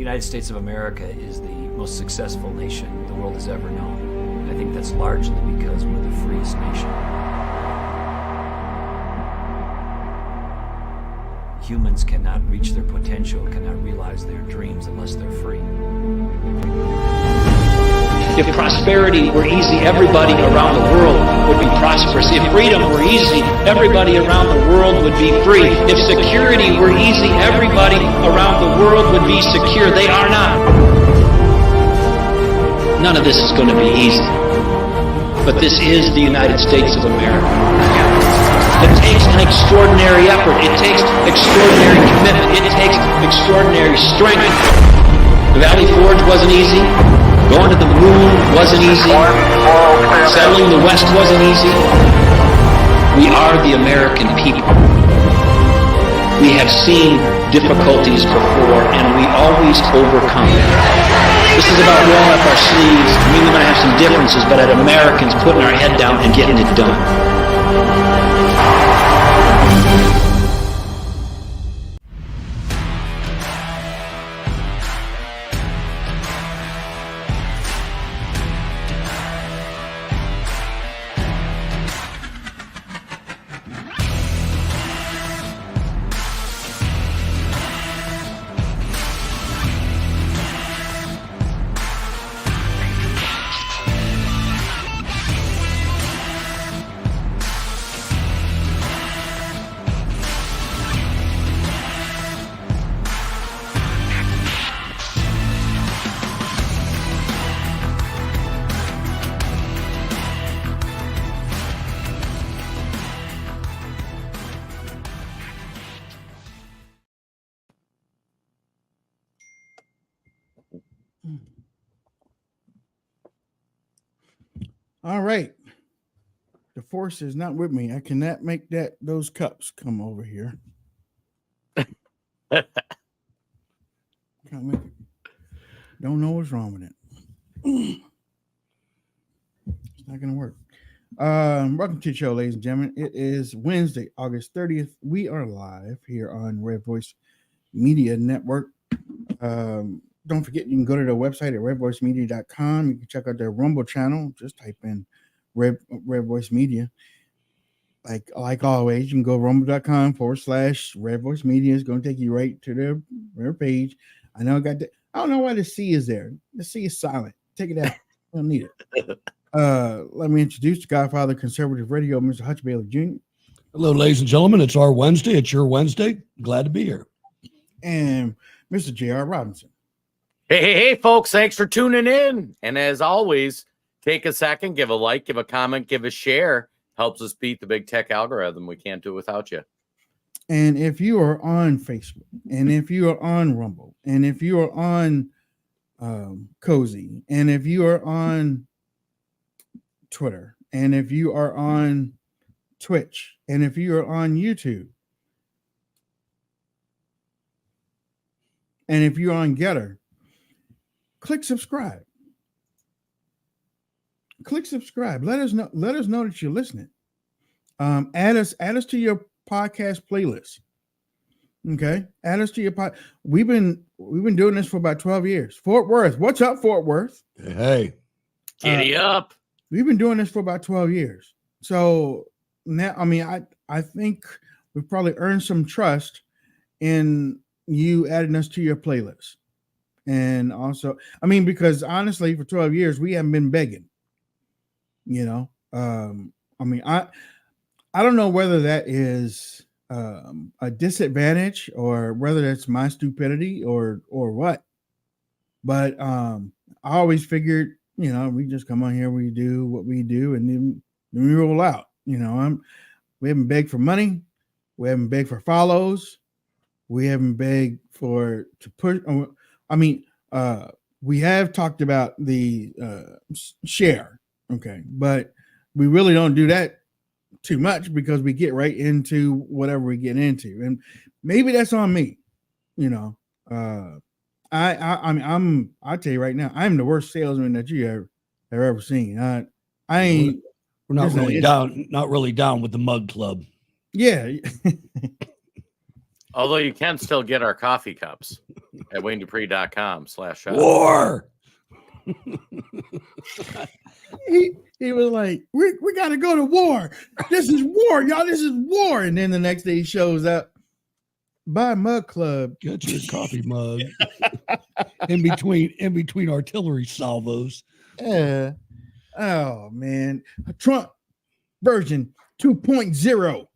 United States of America is the most successful nation the world has ever known. I think that's largely because we're the freest nation. Humans cannot reach their potential, cannot realize their dreams unless they're free. If prosperity were easy, everybody around the world would be prosperous. If freedom were easy, everybody around the world would be free. If security were easy, everybody around the world would be secure. They are not. None of this is going to be easy. But this is the United States of America. It takes an extraordinary effort. It takes extraordinary commitment. It takes extraordinary strength. The Valley Forge wasn't easy. Going to the moon wasn't easy. Settling the West wasn't easy. We are the American people. We have seen difficulties before, and we always overcome them. This is about rolling up our sleeves. We might have some differences, but as Americans, putting our head down and getting it done. All right. The force is not with me. I cannot make those cups come over here. Can't make it. Don't know what's wrong with it. It's not gonna work. Welcome to the show, ladies and gentlemen. It is Wednesday, August 30th. We are live here on Red Voice Media Network. Don't forget, you can go to their website at redvoicemedia.com. You can check out their Rumble channel. Just type in Red Voice Media. Like always, you can go rumble.com/Red Voice Media. It's going to take you right to their page. I know I don't know why the C is there. The C is silent. Take it out. I don't need it. Let me introduce the Godfather Conservative Radio, Mr. Hutch Bailey Jr. Hello, ladies and gentlemen. It's our Wednesday. It's your Wednesday. Glad to be here. And Mr. J.R. Robinson. Hey, folks, thanks for tuning in. And as always, take a second, give a like, give a comment, give a share. Helps us beat the big tech algorithm. We can't do it without you. And if you are on Facebook, and if you are on Rumble, and if you are on Cozy, and if you are on Twitter, and if you are on Twitch, and if you are on YouTube, and if you're on Getter, click subscribe. Click subscribe. Let us know that you're listening. Add us to your podcast playlist. Okay. Add us to your pod. We've been doing this for about 12 years. Fort Worth. What's up, Fort Worth? Hey. Giddy up. We've been doing this for about 12 years. So now, I think we've probably earned some trust in you adding us to your playlist. And also, because honestly, for 12 years, we haven't been begging, I don't know whether that is a disadvantage or whether that's my stupidity or what, but I always figured, we just come on here, we do what we do, and then we roll out. We haven't begged for money, we haven't begged for follows, we haven't begged to push. We have talked about the share, okay, but we really don't do that too much because we get right into whatever we get into, and maybe that's on me. I'll tell you right now, I'm the worst salesman that you have ever seen. I ain't. We're not really down with the mug club. Yeah. Although you can still get our coffee cups at WayneDupree.com/shop. War. He was like, we got to go to war. This is war, y'all. This is war. And then the next day he shows up. Buy Mug Club. Get your coffee mug in between artillery salvos. Yeah. Oh man, Trump version 2.0.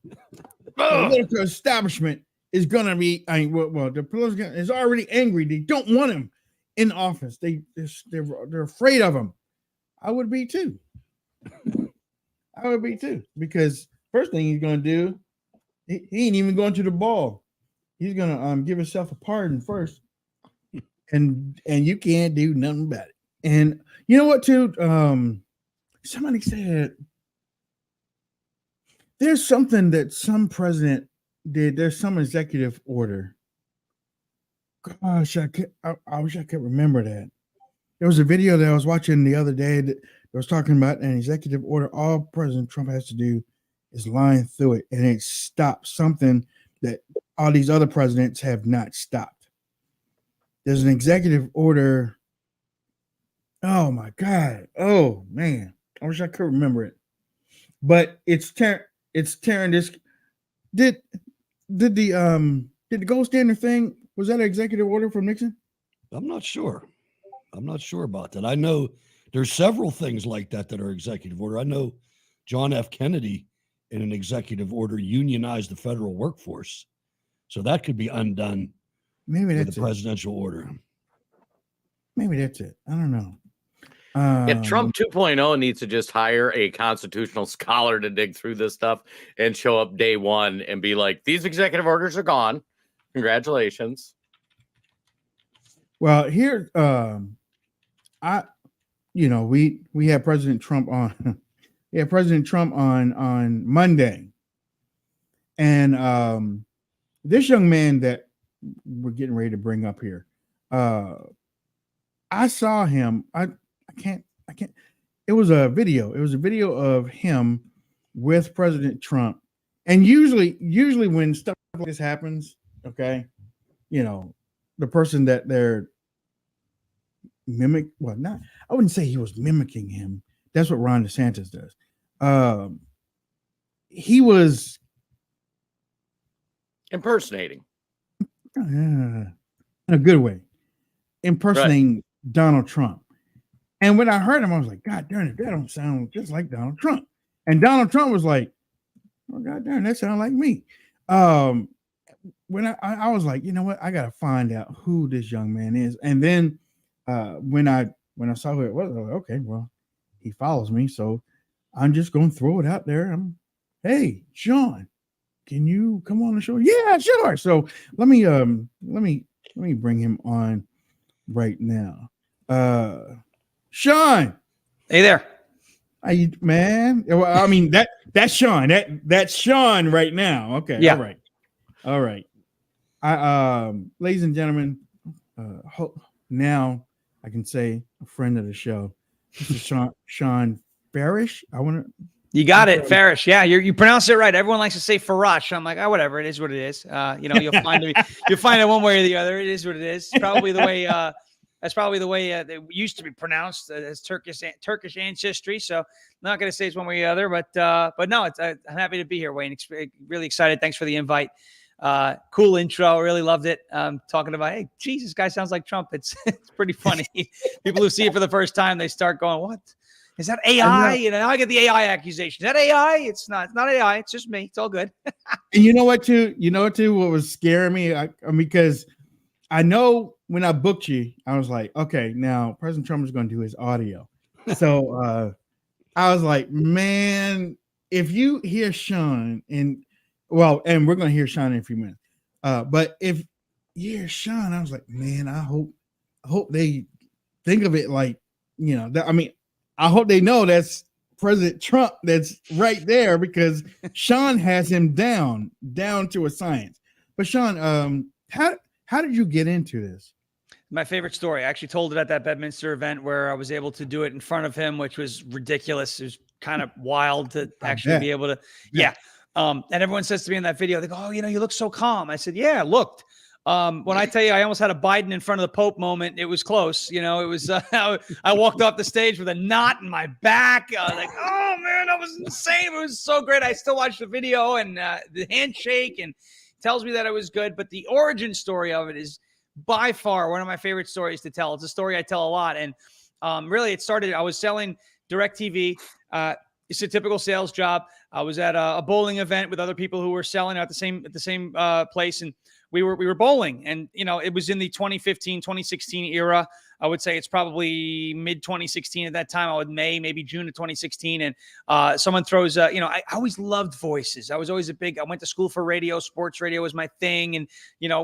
Political establishment is gonna be. The political is already angry. They don't want him in office. They're afraid of him. I would be too. Because first thing he's gonna do, he ain't even going to the ball. He's gonna give himself a pardon first, and you can't do nothing about it. And you know what, too? Somebody said there's something that some president did. There's some executive order. Gosh, I wish I could remember that. There was a video that I was watching the other day that was talking about an executive order. All President Trump has to do is line through it, and it stops something that all these other presidents have not stopped. There's an executive order. Oh my God. Oh man. I wish I could remember it. But it's tearing this. Did the gold standard thing, was that an executive order from Nixon? I'm not sure about that. I know there's several things like that are executive order. I know John F. Kennedy in an executive order unionized the federal workforce. So that could be undone. Maybe that's the presidential order. Maybe that's it. I don't know. Trump 2.0 needs to just hire a constitutional scholar to dig through this stuff and show up day one and be like, these executive orders are gone. Congratulations. Well, here, we had President Trump on. We had President Trump on Monday, and this young man that we're getting ready to bring up here, I saw him. I can't. It was a video. It was a video of him with President Trump. And usually when stuff like this happens, okay, the person that they're I wouldn't say he was mimicking him. That's what Ron DeSantis does. He was impersonating in a good way, impersonating Donald Trump. And when I heard him, I was like, God darn it, that don't sound just like Donald Trump. And Donald Trump was like, oh, God darn, that sounds like me. When I was like, you know what, I got to find out who this young man is. And then when I saw who it was, I was like, okay, well, he follows me, so I'm just going to throw it out there. Hey, Sean, can you come on the show? Yeah, sure. So let me bring him on right now. Sean, hey there. How you, man? Well, I mean that's Sean. That's Sean right now. Okay. Yeah. All right. Ladies and gentlemen, now I can say a friend of the show. This is Sean Farish. You got it, Farish. Yeah, you pronounce it right. Everyone likes to say Farash. I'm like, whatever. It is what it is. You'll find it one way or the other. It is what it is. Probably the way. That's probably the way it used to be pronounced as Turkish ancestry. So I'm not going to say it's one way or the other, but no, I'm happy to be here, Wayne. Really excited. Thanks for the invite. Cool intro. Really loved it. Talking about, hey, geez, this guy sounds like Trump. It's pretty funny. People who see it for the first time, they start going, what? Is that AI? I get the AI accusation. Is that AI? It's not AI. It's just me. It's all good. And you know what, too? What was scaring me? Because I know when I booked you, I was like, okay, now President Trump is going to do his audio. So I was like, man, if you hear Sean, and we're going to hear Sean in a few minutes. But if you hear Sean, I was like, man, I hope they think of it like, I hope they know that's President Trump that's right there, because Sean has him down to a science. But Sean, how did you get into this? My favorite story. I actually told it at that Bedminster event where I was able to do it in front of him, which was ridiculous. It was kind of wild to actually be able to. Yeah. And everyone says to me in that video, they go, "Oh, you look so calm." I said, "Yeah, I looked." When I tell you I almost had a Biden in front of the Pope moment, it was close. It was I walked off the stage with a knot in my back. Like, oh man, that was insane. It was so great. I still watch the video and the handshake and tells me that it was good. But the origin story of it is by far one of my favorite stories to tell. It's a story I tell a lot. And really it started, I was selling DirecTV. It's a typical sales job. I was at a bowling event with other people who were selling at the same place. And we were bowling, and it was in the 2015, 2016 era. I would say it's probably mid 2016 at that time. I would maybe June of 2016. And someone throws, I always loved voices. I was always I went to school for radio. Sports radio was my thing. And,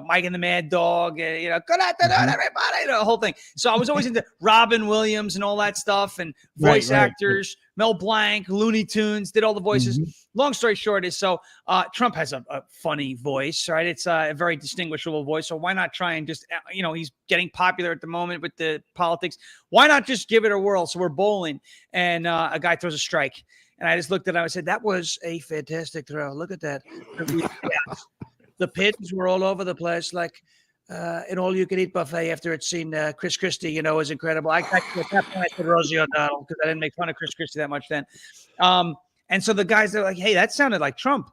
Mike and the Mad Dog, good afternoon, everybody, the whole thing. So I was always into Robin Williams and all that stuff, and voice actors, Mel Blanc, Looney Tunes, did all the voices. Long story short is, Trump has a funny voice, right? It's a very distinguishable voice. So why not try and just, he's getting popular at the moment with the politics. Why not just give it a whirl? So we're bowling, and a guy throws a strike. And I just looked at him. I said, "That was a fantastic throw. Look at that." The pins were all over the place, like an all-you-can-eat buffet after it seen Chris Christie, was incredible. At that point, I said Rosie O'Donnell because I didn't make fun of Chris Christie that much then. And so the guys, they're like, "Hey, that sounded like Trump."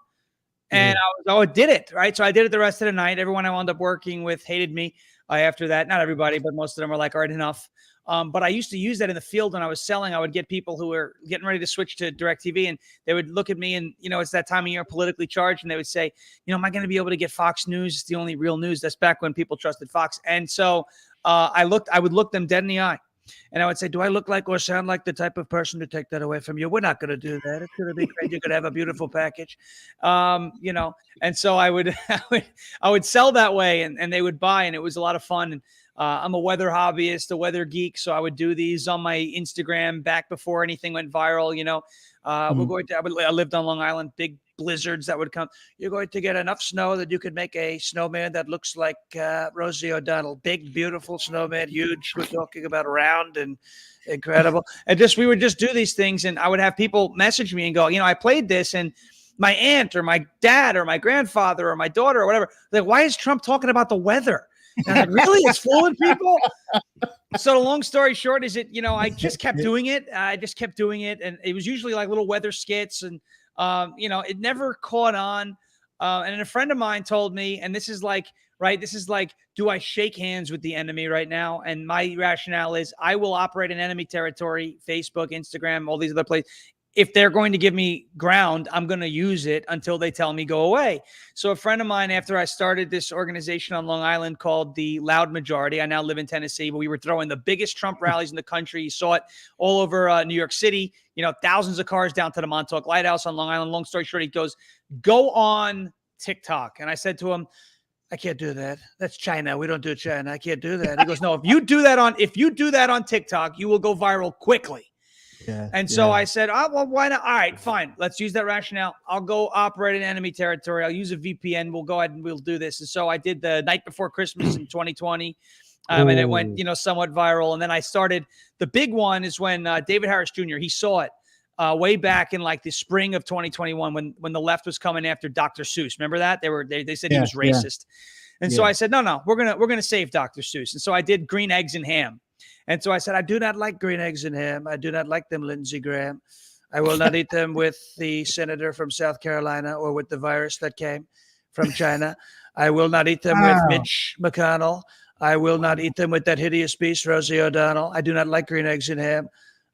And I did it, right? So I did it the rest of the night. Everyone I wound up working with hated me after that. Not everybody, but most of them were like, "All right, enough." But I used to use that in the field when I was selling. I would get people who were getting ready to switch to DirecTV, and they would look at me, and it's that time of year, politically charged, and they would say, "Am I going to be able to get Fox News? It's the only real news." That's back when people trusted Fox. And so I would look them dead in the eye, and I would say, "Do I look like or sound like the type of person to take that away from you? We're not going to do that. It's going to be great. You're going to have a beautiful package." And so I would sell that way, and they would buy, and it was a lot of fun. And I'm a weather hobbyist, a weather geek, so I would do these on my Instagram back before anything went viral. I lived on Long Island, big blizzards that would come. "You're going to get enough snow that you could make a snowman that looks like Rosie O'Donnell. Big, beautiful snowman, huge. We're talking about round and incredible." And we would just do these things, and I would have people message me and go, "I played this, and my aunt or my dad or my grandfather or my daughter or whatever, like, why is Trump talking about the weather?" And I'm like, "Really? It's fooling people?" So the long story short is I just kept doing it. And it was usually like little weather skits, and it never caught on. And a friend of mine told me, and this is like, do I shake hands with the enemy right now? And my rationale is I will operate in enemy territory, Facebook, Instagram, all these other places. If they're going to give me ground, I'm going to use it until they tell me go away. So a friend of mine, after I started this organization on Long Island called the Loud Majority, I now live in Tennessee, but we were throwing the biggest Trump rallies in the country. You saw it all over New York City, thousands of cars down to the Montauk Lighthouse on Long Island. Long story short, he goes, "Go on TikTok." And I said to him, "I can't do that. That's China. We don't do China. I can't do that." He goes, "No, if you do that on TikTok, you will go viral quickly." And so I said, "Oh, well, why not? All right, fine. Let's use that rationale. I'll go operate in enemy territory. I'll use a VPN. We'll go ahead and we'll do this." And so I did the night before Christmas in 2020. And it went, somewhat viral. And then I started, the big one is when David Harris Jr., he saw it way back in like the spring of 2021 when the left was coming after Dr. Seuss. Remember that? They said he was racist. And so I said, no, we're going to save Dr. Seuss. And so I did Green Eggs and Ham. And so I said, "I do not like green eggs and ham. I do not like them, Lindsey Graham. I will not eat them with the senator from South Carolina or with the virus that came from China. I will not eat them with Mitch McConnell. I will not eat them with that hideous beast, Rosie O'Donnell. I do not like green eggs and ham.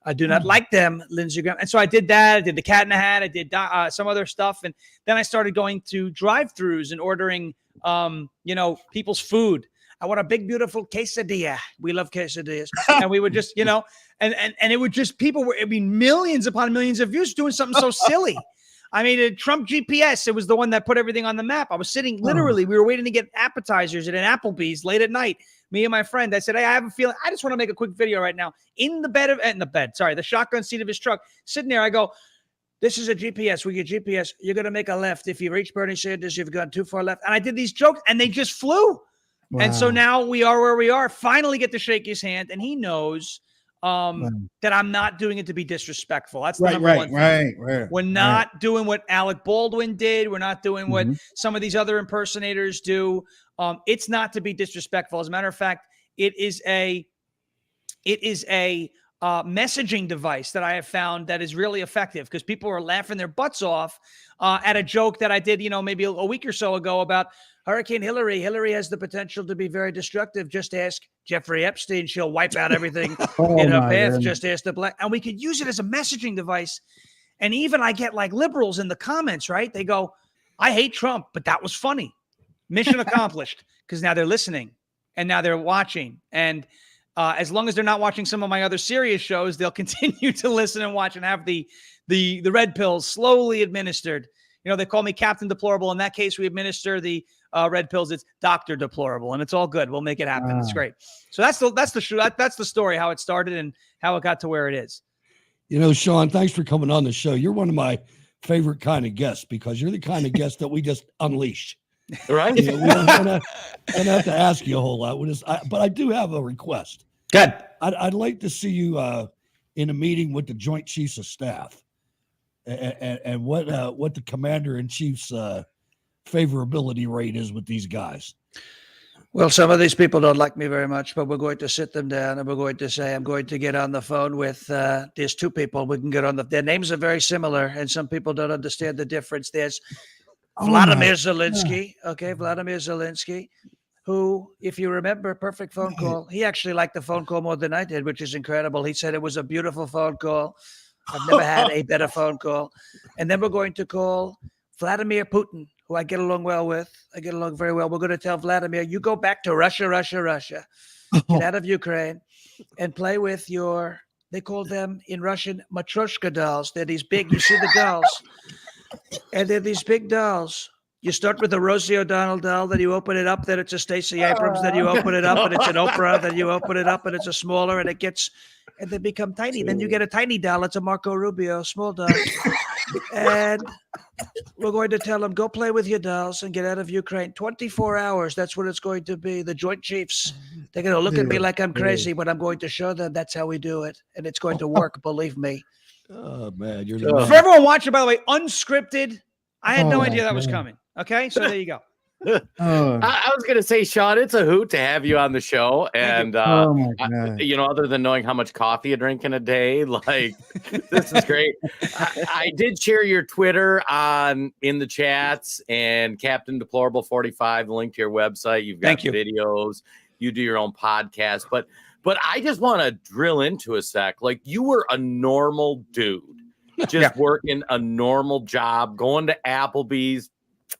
I do not like them, Lindsey Graham." And so I did that. I did the Cat in the Hat. I did some other stuff. And then I started going to drive-thrus and ordering, people's food. "I want a big, beautiful quesadilla." We love quesadillas. And we would just, and it would just, it'd be millions upon millions of views doing something so silly. I mean, Trump GPS, it was the one that put everything on the map. I was sitting, literally, we were waiting to get appetizers at an Applebee's late at night. Me and my friend, I said, "Hey, I have a feeling, I just want to make a quick video right now." The shotgun seat of his truck, sitting there, I go, "This is a GPS. We get GPS. You're going to make a left. If you reach Bernie Sanders, you've gone too far left." And I did these jokes, and they just flew. Wow. And so now we are where we are. Finally get to shake his hand, and he knows that I'm not doing it to be disrespectful. That's the Right, number right, one thing. right. We're not doing what Alec Baldwin did. We're not doing what Mhm. some of these other impersonators do. It's not to be disrespectful. As a matter of fact, it is a messaging device that I have found that is really effective because people are laughing their butts off at a joke that I did, maybe a week or so ago about Hurricane Hillary. Hillary has the potential to be very destructive. Just ask Jeffrey Epstein. She'll wipe out everything Oh, in her my path. goodness. Just ask the black. And we could use it as a messaging device. And even I get like liberals in the comments, right? They go, I hate Trump, but that was funny. Mission accomplished because now they're listening and now they're watching. And as long as they're not watching some of my other serious shows, they'll continue to listen and watch and have the red pills slowly administered. They call me Captain Deplorable. In that case, we administer the red pills. It's Dr. Deplorable, and it's all good. We'll make it happen. It's great. So that's the story, how it started and how it got to where it is. Sean, thanks for coming on the show. You're one of my favorite kind of guests because you're the kind of guest that we just unleash. Right? We don't have to ask you a whole lot. But I do have a request. Good. I'd like to see you in a meeting with the Joint Chiefs of Staff and what the Commander-in-Chief's favorability rate is with these guys. Well, some of these people don't like me very much, but we're going to sit them down and we're going to say, I'm going to get on the phone with, there's two people we can get on their names are very similar and some people don't understand the difference. There's Vladimir Zelensky. Okay. Vladimir Zelensky, who, if you remember, perfect phone call. He actually liked the phone call more than I did, which is incredible. He said it was a beautiful phone call. I've never had a better phone call. And then we're going to call Vladimir Putin, who I get along well with. I get along very well. We're going to tell Vladimir, you go back to Russia. Get out of Ukraine and play with they call them in Russian, matryoshka dolls. They're these big, you see the dolls. And they're these big dolls. You start with a Rosie O'Donnell doll, then you open it up, then it's a Stacey Abrams, then you open it up, and it's an Oprah, then you open it up, and it's a smaller, and they become tiny. Then you get a tiny doll. It's a Marco Rubio, small doll. And we're going to tell them, go play with your dolls and get out of Ukraine. 24 hours, that's what it's going to be. The Joint Chiefs, they're going to look at me like I'm crazy, but I'm going to show them that's how we do it. And it's going to work, believe me. Oh, man. You're For everyone watching, by the way, unscripted, I had no idea that was coming. Okay, so there you go. I was going to say, Sean, it's a hoot to have you on the show. And, other than knowing how much coffee you drink in a day, like, this is great. I did share your Twitter in the chats and Captain Deplorable 45, the link to your website. You've got videos. You do your own podcast. But I just want to drill into a sec. Like, you were a normal dude, just working a normal job, going to Applebee's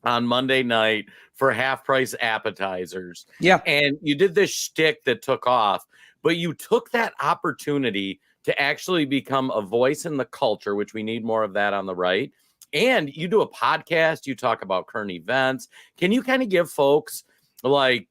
on Monday night for half price appetizers. Yeah. And you did this shtick that took off, but you took that opportunity to actually become a voice in the culture, which we need more of that on the right. And you do a podcast, you talk about current events. Can you kind of give folks like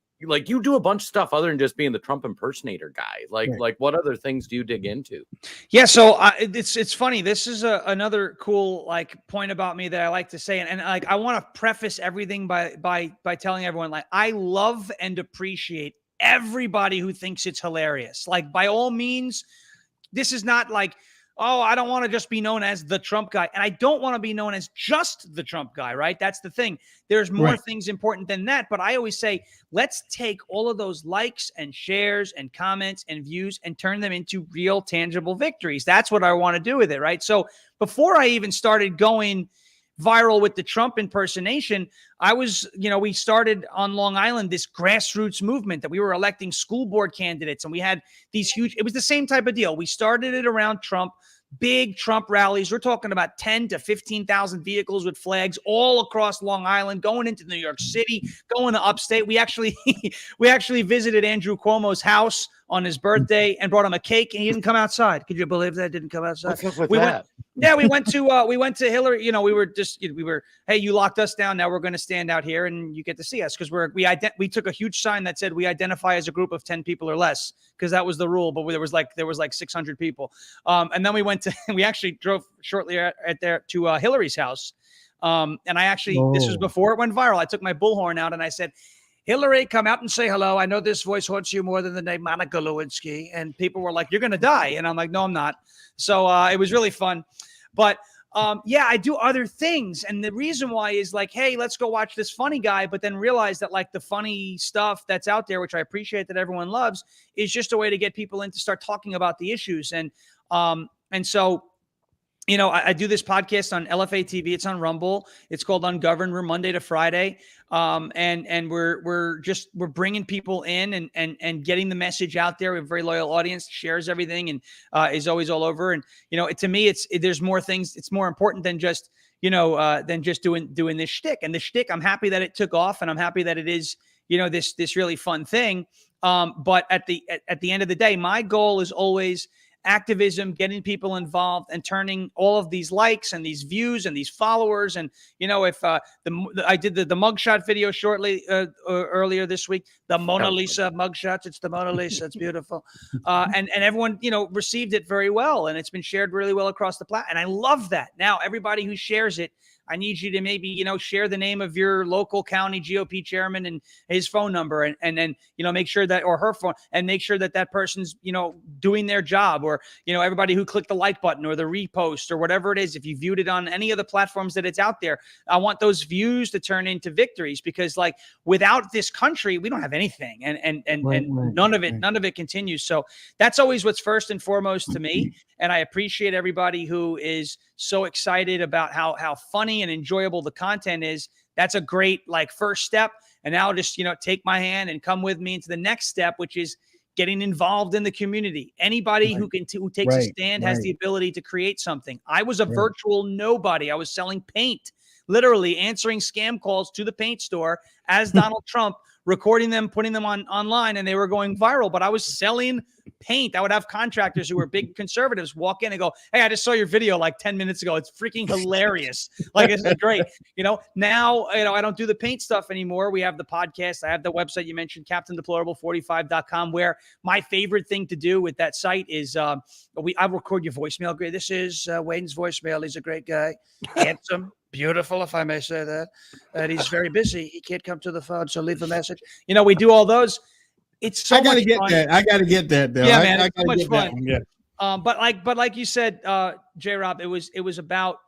you do a bunch of stuff other than just being the Trump impersonator guy? Like what other things do you dig into? Yeah. So it's funny. This is another cool point about me that I like to say. And I want to preface everything by telling everyone, I love and appreciate everybody who thinks it's hilarious. By all means, this is not I don't want to just be known as the Trump guy. And I don't want to be known as just the Trump guy, right? That's the thing. There's more things important than that. But I always say, let's take all of those likes and shares and comments and views and turn them into real tangible victories. That's what I want to do with it, right? So before I even started going viral with the Trump impersonation, we started on Long Island, this grassroots movement that we were electing school board candidates. And we had these it was the same type of deal. We started it around Trump, big Trump rallies. We're talking about 10 to 15,000 vehicles with flags all across Long Island, going into New York City, going to upstate. We actually visited Andrew Cuomo's house on his birthday and brought him a cake, and he didn't come outside. Could you believe that? Didn't come outside. What's up with that? We went to Hillary. Hey, you locked us down. Now we're going to stand out here and you get to see us because we took a huge sign that said we identify as a group of 10 people or less because that was the rule. But there was like 600 people. And then we actually drove shortly to Hillary's house. And this was before it went viral. I took my bullhorn out and I said, Hillary, come out and say hello. I know this voice haunts you more than the name Monica Lewinsky. And people were like, you're going to die. And I'm like, no, I'm not. So it was really fun. But yeah, I do other things. And the reason why is like, hey, let's go watch this funny guy. But then realize that like the funny stuff that's out there, which I appreciate that everyone loves, is just a way to get people in to start talking about the issues. And so, you know, I do this podcast on LFA TV. It's on Rumble. It's called Ungoverned. We're Monday to Friday. And we're bringing people in and getting the message out there. We have a very loyal audience, shares everything, and is always all over. And, you know, to me, there's more things. It's more important than just, you know, doing this shtick. And the shtick, I'm happy that it took off, and I'm happy that it is, you know, this really fun thing. But at the end of the day, my goal is always activism, getting people involved, and turning all of these likes and these views and these followers. And, you know, if I did the mugshot video shortly earlier this week, the Mona Lisa mugshots, it's the Mona Lisa. It's beautiful. And everyone, you know, received it very well, and it's been shared really well across the platform. And I love that. Now, everybody who shares it, I need you to maybe, you know, share the name of your local county GOP chairman and his phone number, and then, you know, make sure that, or her phone, and make sure that that person's, you know, doing their job. Or, you know, everybody who clicked the like button or the repost or whatever it is, if you viewed it on any of the platforms that it's out there, I want those views to turn into victories, because like without this country, we don't have anything. And none of it continues. So that's always what's first and foremost to me. And I appreciate everybody who is so excited about how funny and enjoyable the content is. That's a great like first step. And now just, you know, take my hand and come with me into the next step, which is getting involved in the community. Anybody who takes a stand has the ability to create something. I was a virtual nobody. I was selling paint, literally answering scam calls to the paint store as Donald Trump, recording them, putting them online, and they were going viral. But I was selling paint. I would have contractors who were big conservatives walk in and go, "Hey, I just saw your video like 10 minutes ago. It's freaking hilarious. Like, this is great." You know, now, you know, I don't do the paint stuff anymore. We have the podcast. I have the website you mentioned, CaptainDeplorable45.com, where my favorite thing to do with that site is I record your voicemail. Great. This is Wayne's voicemail. He's a great guy. Handsome. Beautiful, if I may say that. And he's very busy. He can't come to the phone, so leave a message. You know, we do all those. It's so I gotta much get fun. that. I gotta get that. Though. Yeah, man, I it's so much fun. Yeah. But like you said, J-Rob, it was about,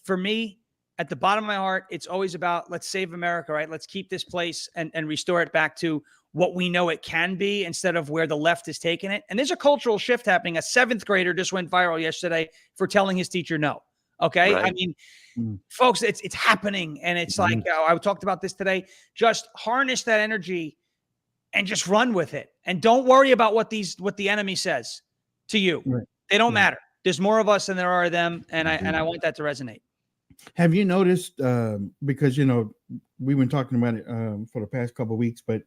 for me, at the bottom of my heart, it's always about, let's save America, right? Let's keep this place and restore it back to what we know it can be, instead of where the left has taken it. And there's a cultural shift happening. A 7th grader just went viral yesterday for telling his teacher no. Okay. Right. I mean, folks, it's happening. And it's like, I talked about this today. Just harness that energy and just run with it. And don't worry about what the enemy says to you. Right. They don't matter. There's more of us than there are of them. And I want that to resonate. Have you noticed, because, you know, we've been talking about it for the past couple of weeks, but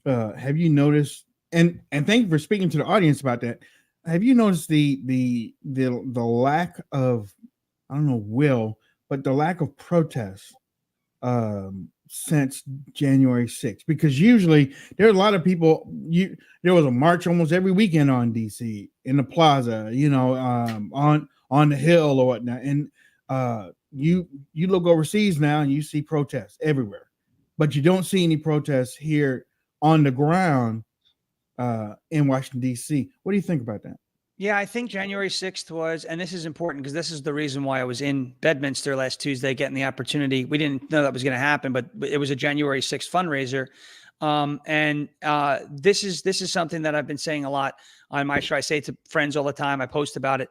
have you noticed, and thank you for speaking to the audience about that. Have you noticed the lack of, I don't know, but the lack of protests since January 6th? Because usually there are a lot of people. There was a march almost every weekend on DC, in the plaza, you know, on the Hill or whatnot. And you look overseas now and you see protests everywhere, but you don't see any protests here on the ground in Washington, D.C. What do you think about that? Yeah, I think January 6th was, and this is important because this is the reason why I was in Bedminster last Tuesday, getting the opportunity. We didn't know that was going to happen, but it was a January 6th fundraiser. This is something that I've been saying a lot on my show. I say it to friends all the time. I post about it.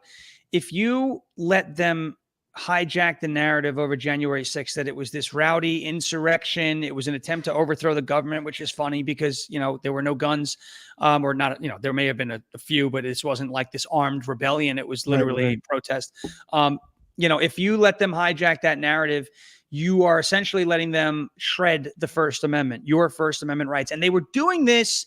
If you let them hijack the narrative over January 6th, that it was this rowdy insurrection, it was an attempt to overthrow the government, which is funny because, you know, there were no guns, or not, you know, there may have been a few, but this wasn't like this armed rebellion. It was literally a protest. You know, if you let them hijack that narrative, you are essentially letting them shred the First Amendment, your First Amendment rights. And they were doing this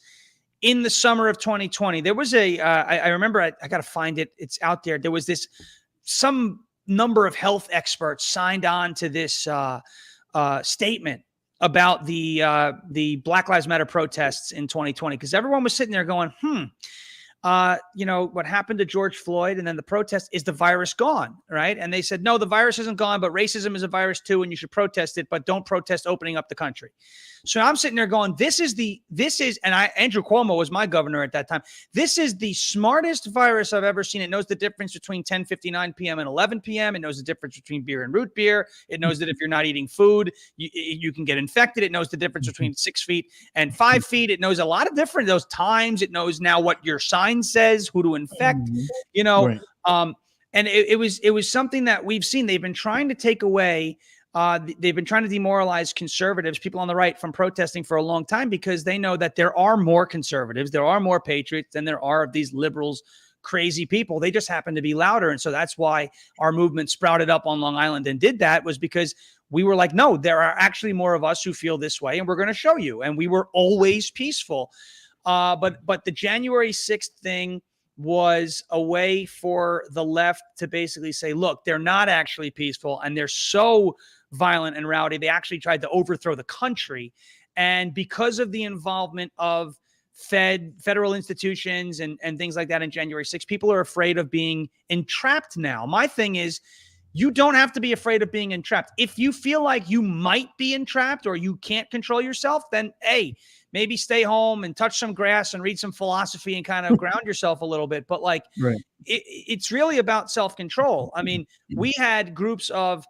in the summer of 2020. There was I remember, I got to find it. It's out there. There was some number of health experts signed on to this statement about the Black Lives Matter protests in 2020, because everyone was sitting there going, what happened to George Floyd and then the protest, is the virus gone, right? And they said, no, the virus isn't gone, but racism is a virus too, and you should protest it, but don't protest opening up the country. So I'm sitting there going, Andrew Cuomo was my governor at that time. This is the smartest virus I've ever seen. It knows the difference between 10:59 p.m. and 11 p.m. It knows the difference between beer and root beer. It knows that if you're not eating food, you can get infected. It knows the difference between 6 feet and 5 feet. It knows a lot of different, those times. It knows now what your sign says, who to infect, Right. And it was something that we've seen. They've been trying to take away, they've been trying to demoralize conservatives, people on the right, from protesting for a long time, because they know that there are more conservatives, there are more patriots than there are of these liberals, crazy people. They just happen to be louder. And so that's why our movement sprouted up on Long Island and did that, was because we were like, no, there are actually more of us who feel this way, and we're going to show you. And we were always peaceful. But the January 6th thing was a way for the left to basically say, look, they're not actually peaceful, and they're so violent and rowdy. They actually tried to overthrow the country. And because of the involvement of federal institutions and things like that in January 6th, people are afraid of being entrapped now. My thing is, you don't have to be afraid of being entrapped. If you feel like you might be entrapped or you can't control yourself, then hey, maybe stay home and touch some grass and read some philosophy and kind of ground yourself a little bit. But like, it's really about self-control. I mean, we had groups of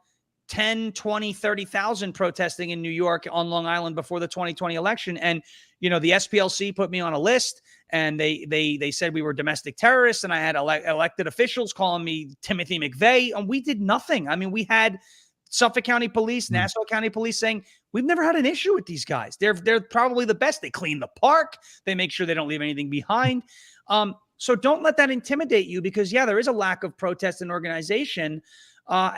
10, 20, 30,000 protesting in New York on Long Island before the 2020 election. And, the SPLC put me on a list, and they said we were domestic terrorists, and I had elected officials calling me Timothy McVeigh, and we did nothing. I mean, we had Suffolk County Police, Nassau County Police saying, we've never had an issue with these guys. They're probably the best. They clean the park. They make sure they don't leave anything behind. So don't let that intimidate you, because there is a lack of protest and organization,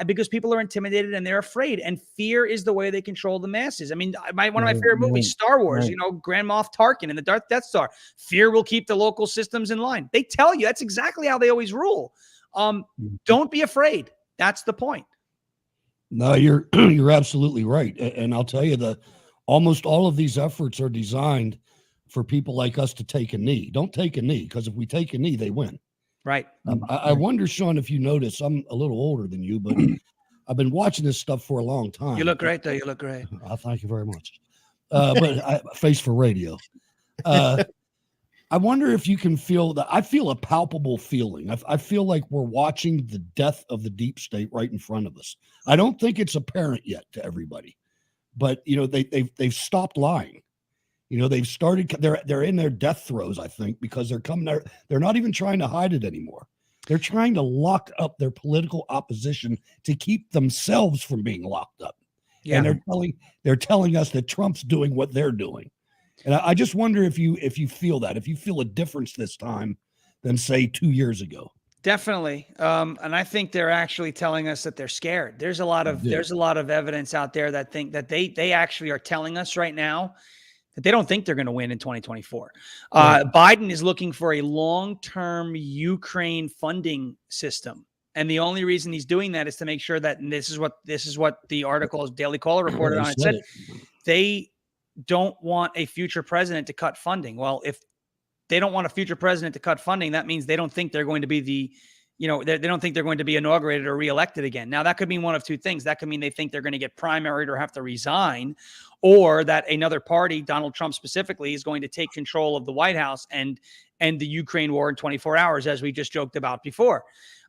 because people are intimidated and they're afraid, and fear is the way they control the masses. I mean, one of my favorite movies, Star Wars, Grand Moff Tarkin and the Darth Death Star, fear will keep the local systems in line. They tell you that's exactly how they always rule. Don't be afraid. That's the point. No, you're absolutely right. And I'll tell you, almost all of these efforts are designed for people like us to take a knee. Don't take a knee, because if we take a knee, they win. Right. I wonder, Sean, if you notice, I'm a little older than you, but I've been watching this stuff for a long time. You look great, though. You look great. Thank you very much. But face for radio. I wonder if you can feel that. I feel a palpable feeling. I feel like we're watching the death of the deep state right in front of us. I don't think it's apparent yet to everybody, but they've stopped lying. They've started. They're in their death throes, I think, because they're coming there. They're not even trying to hide it anymore. They're trying to lock up their political opposition to keep themselves from being locked up. Yeah. And they're telling us that Trump's doing what they're doing. And I just wonder if you feel that, if you feel a difference this time than, say, 2 years ago. Definitely. And I think they're actually telling us that they're scared. There's a lot of evidence out there that think that they actually are telling us right now that they don't think they're going to win in 2024. Biden is looking for a long-term Ukraine funding system. And the only reason he's doing that is to make sure that, and this is what the article Daily Caller reported on. It said they don't want a future president to cut funding. Well, if they don't want a future president to cut funding, that means they don't think they're going to be they don't think they're going to be inaugurated or reelected again. Now, that could mean one of two things. That could mean they think they're going to get primaried or have to resign, or that another party, Donald Trump specifically, is going to take control of the White House and end the Ukraine war in 24 hours, as we just joked about before.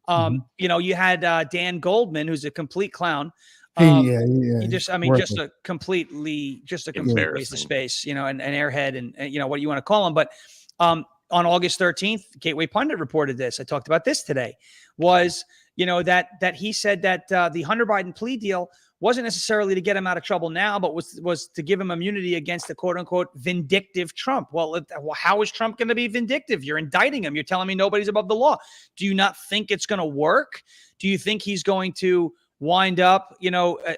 You had Dan Goldman, who's a complete clown. Just a complete waste of space, an airhead and what you want to call him. But on August 13th, Gateway Pundit reported this. I talked about this today. Was that he said that the Hunter Biden plea deal wasn't necessarily to get him out of trouble now, but was to give him immunity against the quote unquote vindictive Trump. Well, how is Trump going to be vindictive? You're indicting him. You're telling me nobody's above the law. Do you not think it's going to work? Do you think he's going to wind up,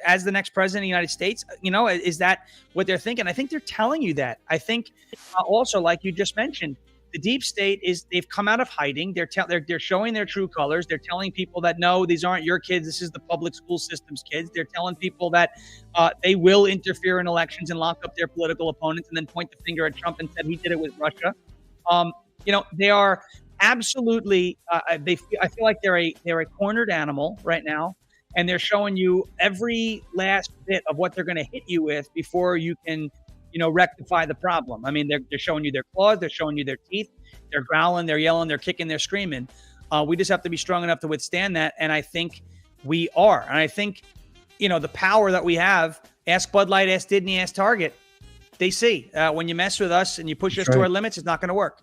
as the next president of the United States? Is that what they're thinking? I think they're telling you that. I think also, like you just mentioned, the deep state they've come out of hiding. They're showing their true colors. They're telling people that, no, these aren't your kids. This is the public school system's kids. They're telling people that they will interfere in elections and lock up their political opponents and then point the finger at Trump and said he did it with Russia. absolutely. I feel like they're a cornered animal right now, and they're showing you every last bit of what they're going to hit you with before you can, rectify the problem. I mean, they're showing you their claws, they're showing you their teeth, they're growling, they're yelling, they're kicking, they're screaming. We just have to be strong enough to withstand that, and I think we are. And I think, the power that we have. Ask Bud Light, ask Disney, ask Target. They see when you mess with us and you push us to our limits, it's not going to work.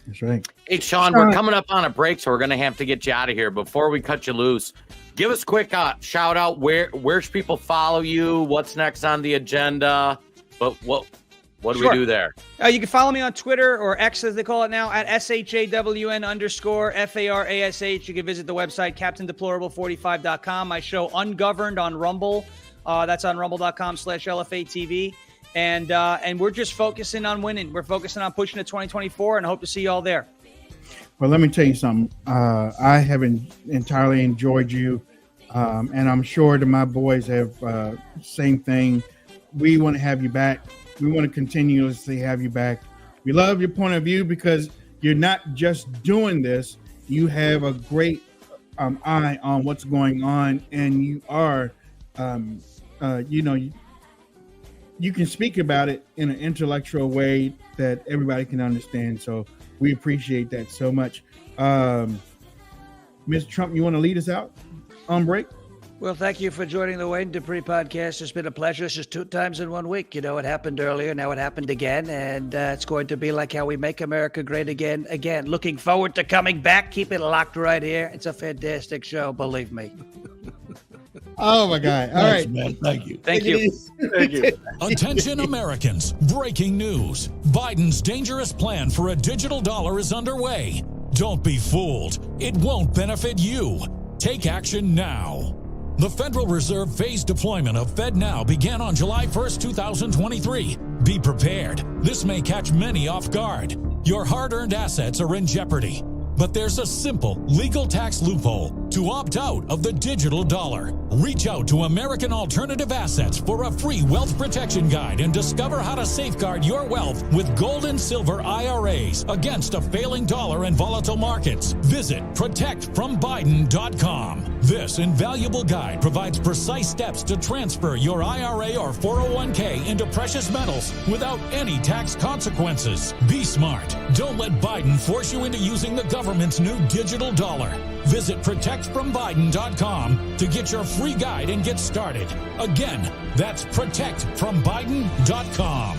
That's right. Hey, Sean, we're coming up on a break, so we're going to have to get you out of here. Before we cut you loose, give us a quick shout out. Where should people follow you? What's next on the agenda? But what do we do there? You can follow me on Twitter, or X as they call it now, at SHAWN_FARASH. You can visit the website, CaptainDeplorable45.com. My show Ungoverned on Rumble. That's on rumble.com/LFATV. And we're just focusing on winning. We're focusing on pushing to 2024, and I hope to see you all there. Well, let me tell you something. I have entirely enjoyed you, and I'm sure that my boys have same thing. We want to have you back. We want to continuously have you back. We love your point of view because you're not just doing this. You have a great eye on what's going on, and you are, you can speak about it in an intellectual way that everybody can understand. So we appreciate that so much. Mr. Trump, you want to lead us out on break? Well, thank you for joining the Wayne Dupree podcast. It's been a pleasure. It's just 2 times in 1 week. It happened earlier. Now it happened again. And it's going to be like how we make America great again. Looking forward to coming back. Keep it locked right here. It's a fantastic show. Believe me. Oh, my God. All right. Man. Thank you. Thank you. Thank you. Attention Americans, breaking news. Biden's dangerous plan for a digital dollar is underway. Don't be fooled. It won't benefit you. Take action now. The Federal Reserve phased deployment of FedNow began on July 1st, 2023. Be prepared. This may catch many off guard. Your hard-earned assets are in jeopardy. But there's a simple legal tax loophole to opt out of the digital dollar. Reach out to American Alternative Assets for a free wealth protection guide and discover how to safeguard your wealth with gold and silver IRAs against a failing dollar and volatile markets. Visit protectfrombiden.com. This invaluable guide provides precise steps to transfer your IRA or 401k into precious metals without any tax consequences. Be smart. Don't let Biden force you into using the government's new digital dollar. Visit protectfrombiden.com to get your free guide and get started. Again, that's protectfrombiden.com.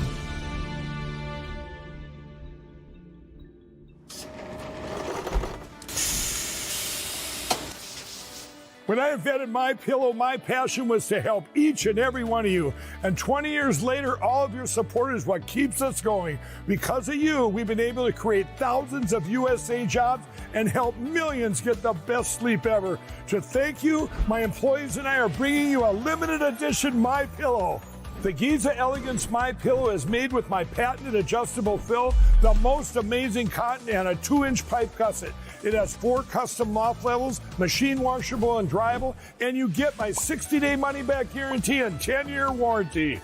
When I invented MyPillow, my passion was to help each and every one of you. And 20 years later, all of your support is what keeps us going. Because of you, we've been able to create thousands of USA jobs and help millions get the best sleep ever. To thank you, my employees and I are bringing you a limited edition MyPillow. The Giza Elegance MyPillow is made with my patented adjustable fill, the most amazing cotton, and a 2-inch pipe gusset. It has 4 custom loft levels, machine washable and dryable, and you get my 60-day money-back guarantee and 10-year warranty.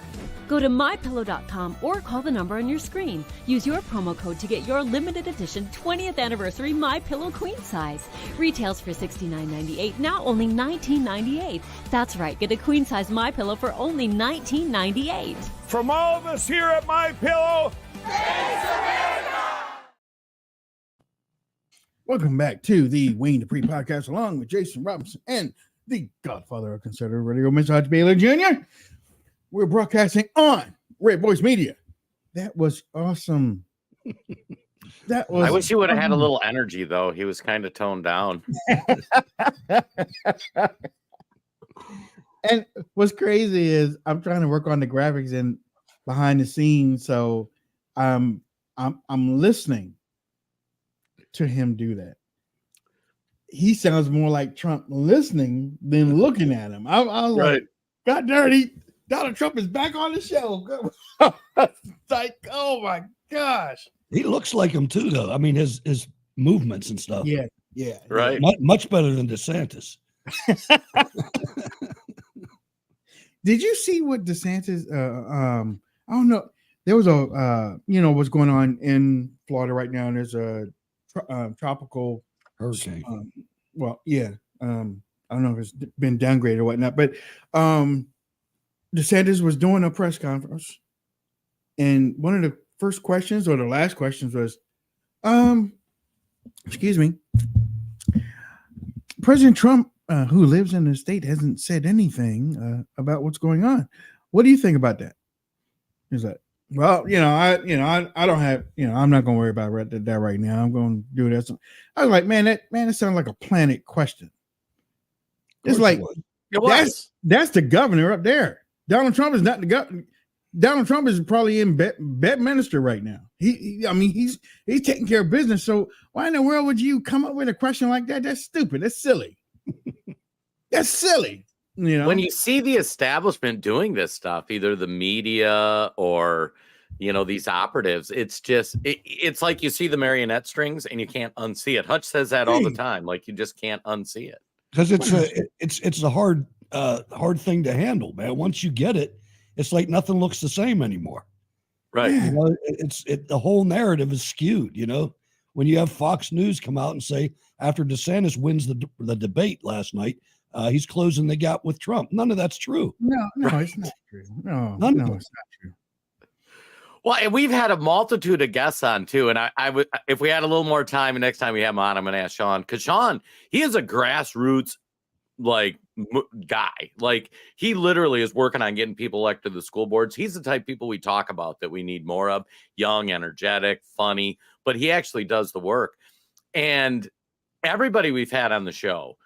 Go to MyPillow.com or call the number on your screen. Use your promo code to get your limited edition 20th anniversary MyPillow queen size. Retails for $69.98, now only $19.98. That's right, get a queen size MyPillow for only $19.98. From all of us here at MyPillow, thanks America! Welcome back to the Wayne Dupree podcast, along with Jason Robinson and the Godfather of Conservative Radio, Mr. Hodge Baylor Jr. We're broadcasting on Red Voice Media. That was awesome. That was. I wish he would have had a little energy, though. He was kind of toned down. And what's crazy is I'm trying to work on the graphics and behind the scenes, so I'm listening to him do that. He sounds more like Trump listening than looking at him. I was like, God dirty. Donald Trump is back on the show. Like, oh my gosh. He looks like him too, though. I mean, his movements and stuff. Yeah. Right. Much better than DeSantis. Did you see what DeSantis? I don't know. There was a what's going on in Florida right now, and there's a tropical hurricane. I don't know if it's been downgraded or whatnot, but DeSantis was doing a press conference, and one of the first questions or the last questions was, excuse me, President Trump, who lives in the state, hasn't said anything about what's going on. What do you think about that? He's like, well, I don't have, I'm not going to worry about that right now. I'm going to do this. I was like, it sounds like a planted question. It's like, that's the governor up there. Donald Trump is not the governor. Donald Trump is probably in Bedminster right now. He's taking care of business. So why in the world would you come up with a question like that? That's stupid. That's silly. That's silly. When you see the establishment doing this stuff, either the media or these operatives, it's just it's like you see the marionette strings and you can't unsee it. Hutch says that all the time. Like you just can't unsee it. Because it's a hard thing to handle, man. Once you get it, it's like nothing looks the same anymore. Right. The whole narrative is skewed. When you have Fox News come out and say after DeSantis wins the debate last night, he's closing the gap with Trump. None of that's true. No, it's not true. No, it's not true. Well, and we've had a multitude of guests on too, and I would, if we had a little more time, and next time we have him on, I'm going to ask Sean, because Sean, he is a grassroots guy. Like he literally is working on getting people elected to the school boards. He's the type of people we talk about that we need more of: young, energetic, funny, but he actually does the work. And everybody we've had on the show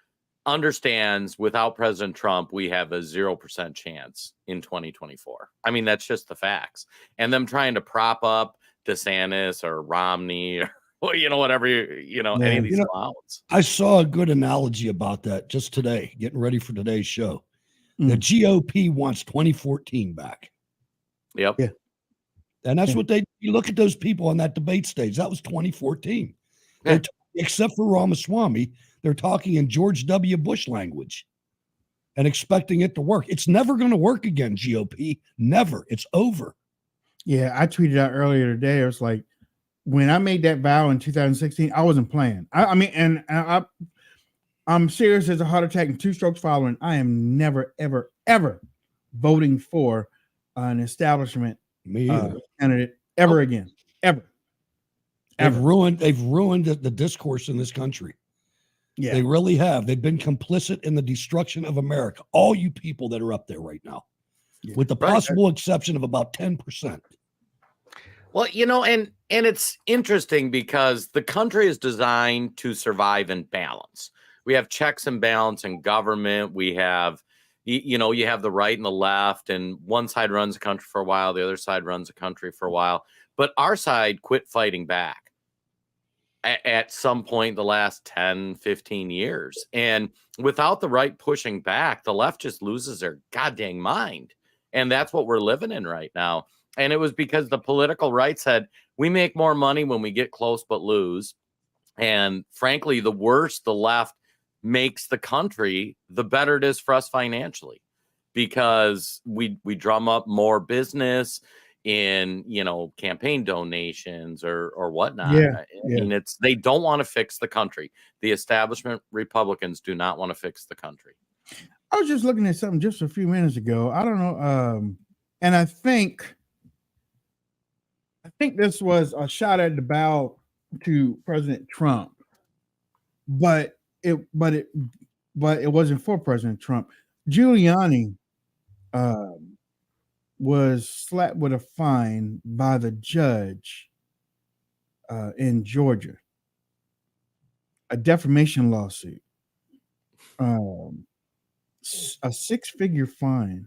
understands without President Trump, we have a 0% chance in 2024. I mean, that's just the facts. And them trying to prop up DeSantis or Romney or whatever, any of these clowns. I saw a good analogy about that just today, getting ready for today's show. The GOP wants 2014 back. Yep. Yeah. And that's what you look at those people on that debate stage. That was 2014. Yeah. Except for Ramaswamy, they're talking in George W. Bush language and expecting it to work. It's never going to work again, GOP. Never. It's over. Yeah, I tweeted out earlier today. It was like, when I made that vow in 2016, I wasn't playing. I'm serious as a heart attack and 2 strokes following. I am never, ever, ever voting for an establishment candidate ever again. Ever. They've ruined the discourse in this country. Yeah, they really have. They've been complicit in the destruction of America. All you people that are up there right now, with the possible exception of about 10%. Well, and it's interesting because the country is designed to survive in balance. We have checks and balance in government. We have, you have the right and the left, and one side runs the country for a while. The other side runs the country for a while. But our side quit fighting back at some point the last 10, 15 years. And without the right pushing back, the left just loses their goddamn mind. And that's what we're living in right now. And it was because the political right said, we make more money when we get close but lose. And frankly, the worse the left makes the country, the better it is for us financially, because we drum up more business in, campaign donations or whatnot. Yeah. I mean, they don't want to fix the country. The establishment Republicans do not want to fix the country. I was just looking at something just a few minutes ago. I don't know. And I think this was a shot at the bow to President Trump, but it wasn't for President Trump. Giuliani was slapped with a fine by the judge in Georgia, a defamation lawsuit, a 6-figure fine.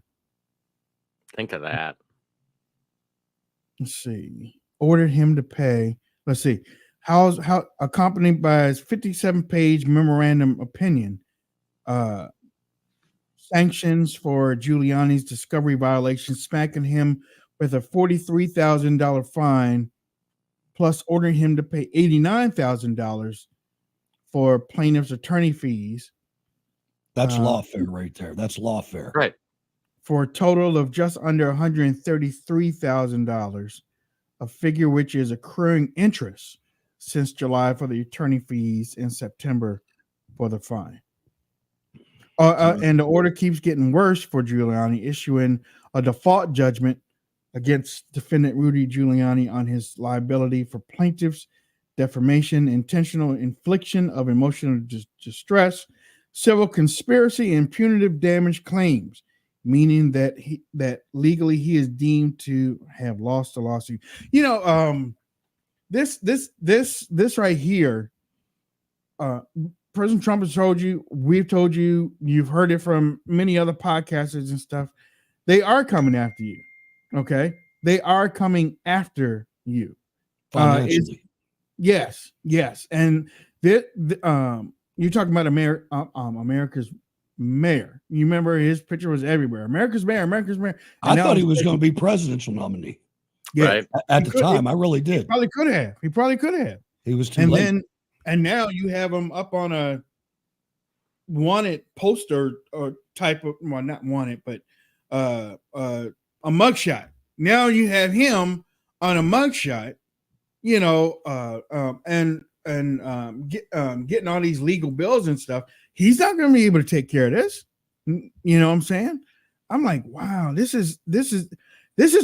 Think of that. Let's see. Ordered him to pay. Let's see. How accompanied by his 57-page memorandum opinion, sanctions for Giuliani's discovery violation, smacking him with a $43,000 fine, plus ordering him to pay $89,000 for plaintiff's attorney fees. That's lawfare right there. That's lawfare. Right. For a total of just under $133,000, a figure which is accruing interest since July for the attorney fees in September for the fine. And the order keeps getting worse for Giuliani, issuing a default judgment against defendant Rudy Giuliani on his liability for plaintiff's defamation, intentional infliction of emotional distress, civil conspiracy, and punitive damage claims, meaning that legally he is deemed to have lost the lawsuit. This right here, President Trump has told you, we've told you, you've heard it from many other podcasters and stuff. They are coming after you. Okay. They are coming after you. Financially. Yes. And you're talking about America's mayor. You remember his picture was everywhere. America's mayor. And I thought he was going to be presidential nominee. Yeah. Right. At the time, I really did. He probably could have. He was too late. And now you have him up on a wanted poster or type of, well, not wanted, but a mugshot. Now you have him on a mugshot, getting all these legal bills and stuff. He's not going to be able to take care of this. You know what I'm saying? I'm like, wow, this is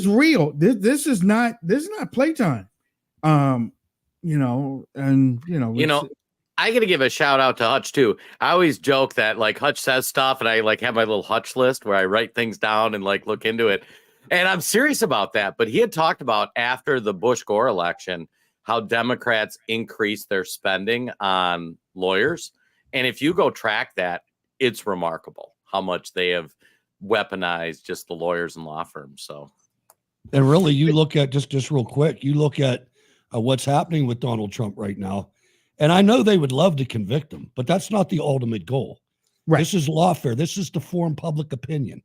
real. This is not playtime. I got to give a shout out to Hutch too. I always joke that like Hutch says stuff and I like have my little Hutch list where I write things down and like look into it. And I'm serious about that. But he had talked about after the Bush-Gore election, how Democrats increased their spending on lawyers. And if you go track that, it's remarkable how much they have weaponized just the lawyers and law firms. So, and really, you look at just real quick, you look at what's happening with Donald Trump right now. And I know they would love to convict him, but that's not the ultimate goal. Right. This is lawfare. This is to form public opinion.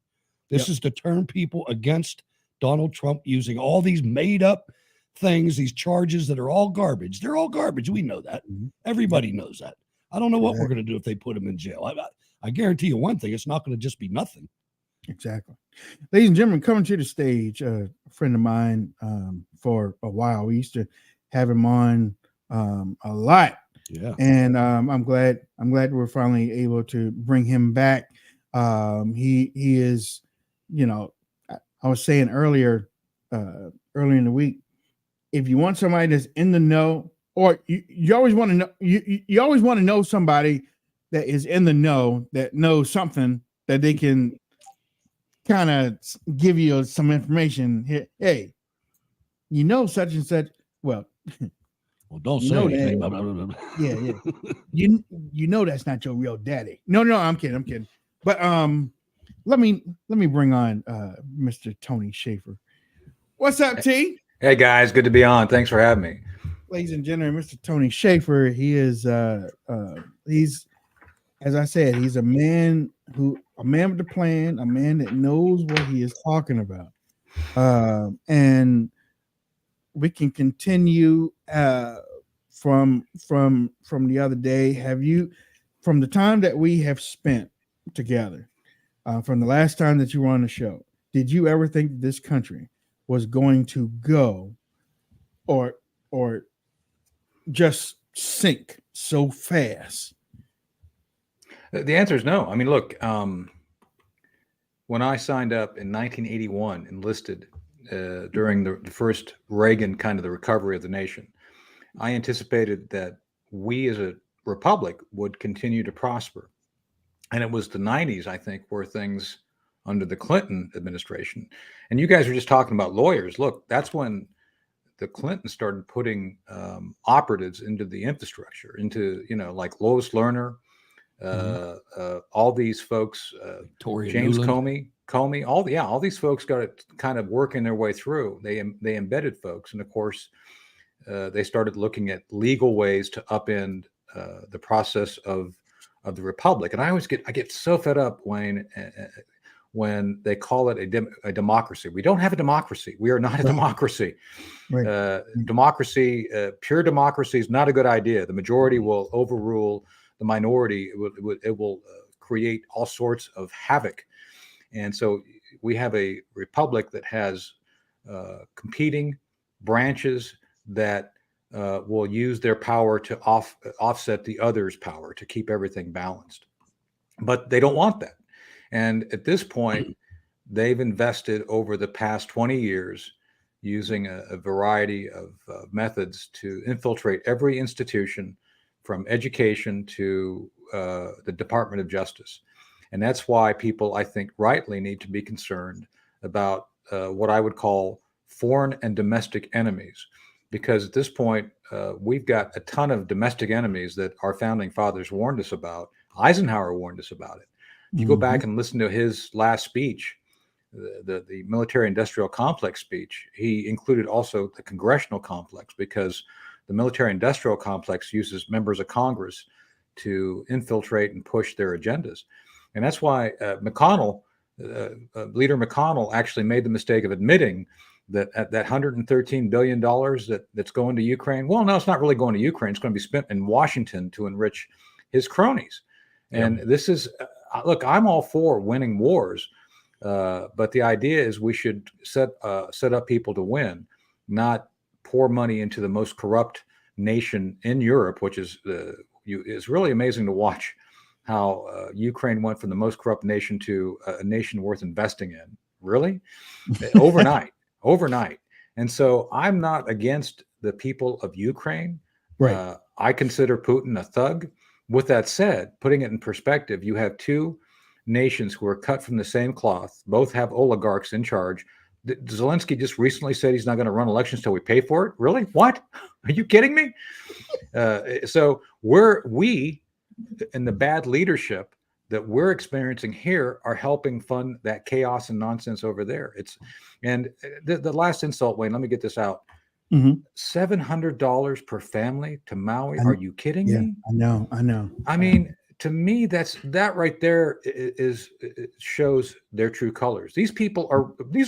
This is to turn people against Donald Trump using all these made up things, these charges that are all garbage. They're all garbage. We know that. Everybody knows that. I don't know what we're going to do if they put him in jail. I guarantee you one thing, it's not going to just be nothing. Exactly. Ladies and gentlemen, coming to the stage, a friend of mine for a while. We used to have him on a lot. Yeah. And I'm glad we're finally able to bring him back. He is, I was saying earlier in the week, if you want somebody that's in the know, or you always want to know, you always want to know somebody that is in the know, that knows something that they can kind of give you some information. Hey, such and such. Well, don't say anything. Yeah. You know that's not your real daddy. No, I'm kidding. But let me bring on Mr. Tony Schaefer. What's up, T? Hey guys, good to be on. Thanks for having me. Ladies and gentlemen, Mr. Tony Schaefer. He is he's, as I said, he's a man with a plan, a man that knows what he is talking about. And we can continue from the other day. From the time that we have spent together, from the last time that you were on the show, did you ever think this country was going to go or just sink so fast? The answer is no. I mean, look, when I signed up in 1981, enlisted during the first Reagan kind of the recovery of the nation, I anticipated that we as a republic would continue to prosper. And it was the 90s, I think, where things under the Clinton administration, and you guys were just talking about lawyers. Look, that's when the Clintons started putting operatives into the infrastructure, into, like Lois Lerner, all these folks, James Comey, all these folks got it kind of working their way through. They embedded folks, and of course, they started looking at legal ways to upend the process of the republic. And I get so fed up, Wayne, when they call it a democracy. We don't have a democracy. We are not a democracy. Right. Democracy, pure democracy is not a good idea. The majority will overrule the minority. It will create all sorts of havoc. And so we have a republic that has competing branches that will use their power to offset the other's power to keep everything balanced. But they don't want that. And at this point, they've invested over the past 20 years using a variety of methods to infiltrate every institution, from education to the Department of Justice. And that's why people, I think, rightly need to be concerned about what I would call foreign and domestic enemies. Because at this point, we've got a ton of domestic enemies that our founding fathers warned us about. Eisenhower warned us about it. If you go back and listen to his last speech, the military-industrial complex speech, he included also the congressional complex, because the military-industrial complex uses members of Congress to infiltrate and push their agendas. And that's why Leader McConnell actually made the mistake of admitting that at that $113 billion that's going to Ukraine, well, no, it's not really going to Ukraine. It's going to be spent in Washington to enrich his cronies. And this is, look, I'm all for winning wars, but the idea is we should set up people to win, not pour money into the most corrupt nation in Europe, which is it's really amazing to watch how Ukraine went from the most corrupt nation to a nation worth investing in. Really? Overnight. And so I'm not against the people of Ukraine. Right. I consider Putin a thug. With that said, putting it in perspective, you have two nations who are cut from the same cloth. Both have oligarchs in charge. Zelensky just recently said he's not going to run elections till we pay for it. Really? What? Are you kidding me? So we and the bad leadership that we're experiencing here are helping fund that chaos and nonsense over there. The last insult, Wayne, let me get this out. $700 per family to Maui. Are you kidding me? I know. I mean, to me, that right there shows their true colors. These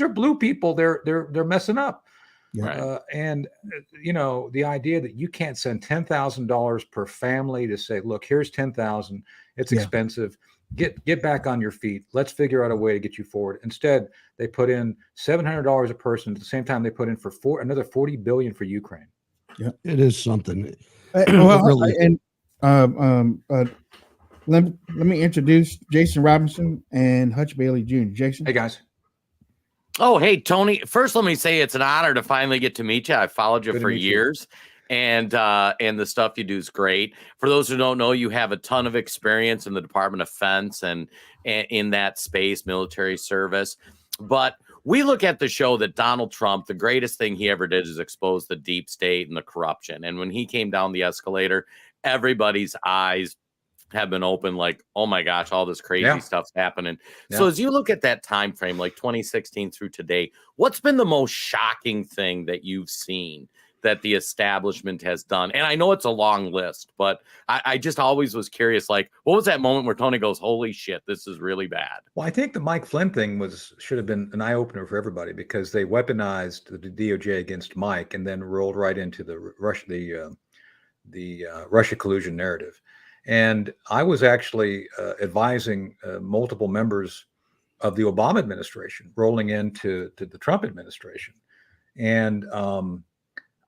are blue people. They're messing up. Yeah. And the idea that you can't send $10,000 per family to say, look, here's $10,000. It's expensive. Get back on your feet. Let's figure out a way to get you forward. Instead, they put in $700 a person. At the same time, they put in another $40 billion for Ukraine. Yeah, it is something. Let me introduce Jason Robinson and Hutch Bailey Jr. Jason. Hey, guys. Oh, hey, Tony. First, let me say it's an honor to finally get to meet you. I've followed you for years, and the stuff you do is great. For those who don't know, you have a ton of experience in the Department of Defense and in that space, military service. But we look at the show that Donald Trump, the greatest thing he ever did is expose the deep state and the corruption. And when he came down the escalator, everybody's eyes have been open, like, oh my gosh, all this crazy stuff's happening. So as you look at that time frame, like 2016 through today, what's been the most shocking thing that you've seen that the establishment has done? And I know it's a long list, but I just always was curious, like, what was that moment where Tony goes, holy shit, this is really bad? Well, I think the Mike Flynn thing should have been an eye-opener for everybody, because they weaponized the DOJ against Mike and then rolled right into the Russia collusion narrative. And I was actually advising multiple members of the Obama administration rolling into the Trump administration. And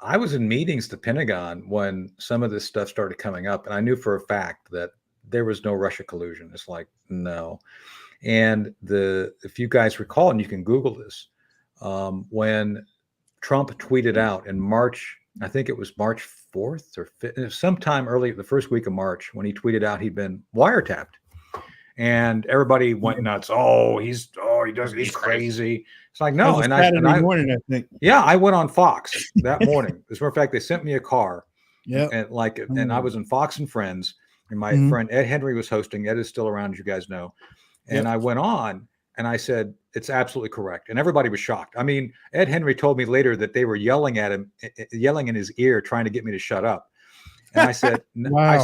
I was in meetings at the Pentagon when some of this stuff started coming up. And I knew for a fact that there was no Russia collusion. It's like, no. And if you guys recall, and you can Google this, when Trump tweeted out in March, I think it was March 4th or 5th, sometime early the first week of March, when he tweeted out he'd been wiretapped, and everybody went nuts. He's crazy. It's like, no. And I morning, I think. Yeah, I went on Fox that morning. As a matter of fact, they sent me a car. Yeah. And I was in Fox and Friends, and my friend Ed Henry was hosting. Ed is still around, as you guys know. And I went on and I said, it's absolutely correct. And everybody was shocked. I mean, Ed Henry told me later that they were yelling at him, yelling in his ear, trying to get me to shut up. And I said, wow.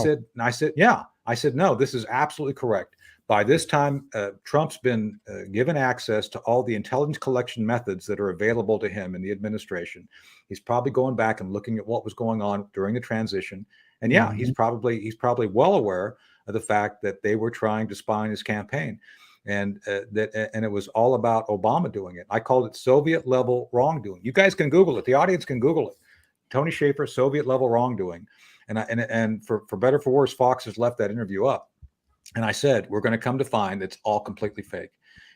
I said, no, this is absolutely correct. By this time, Trump's been given access to all the intelligence collection methods that are available to him in the administration. He's probably going back and looking at what was going on during the transition. And he's probably well aware of the fact that they were trying to spy on his campaign. And it was all about Obama doing it. I called it Soviet level wrongdoing. You guys can Google it. The audience can Google it. Tony Schaefer, Soviet level wrongdoing. And for better or for worse, Fox has left that interview up. And I said, we're going to come to find it's all completely fake.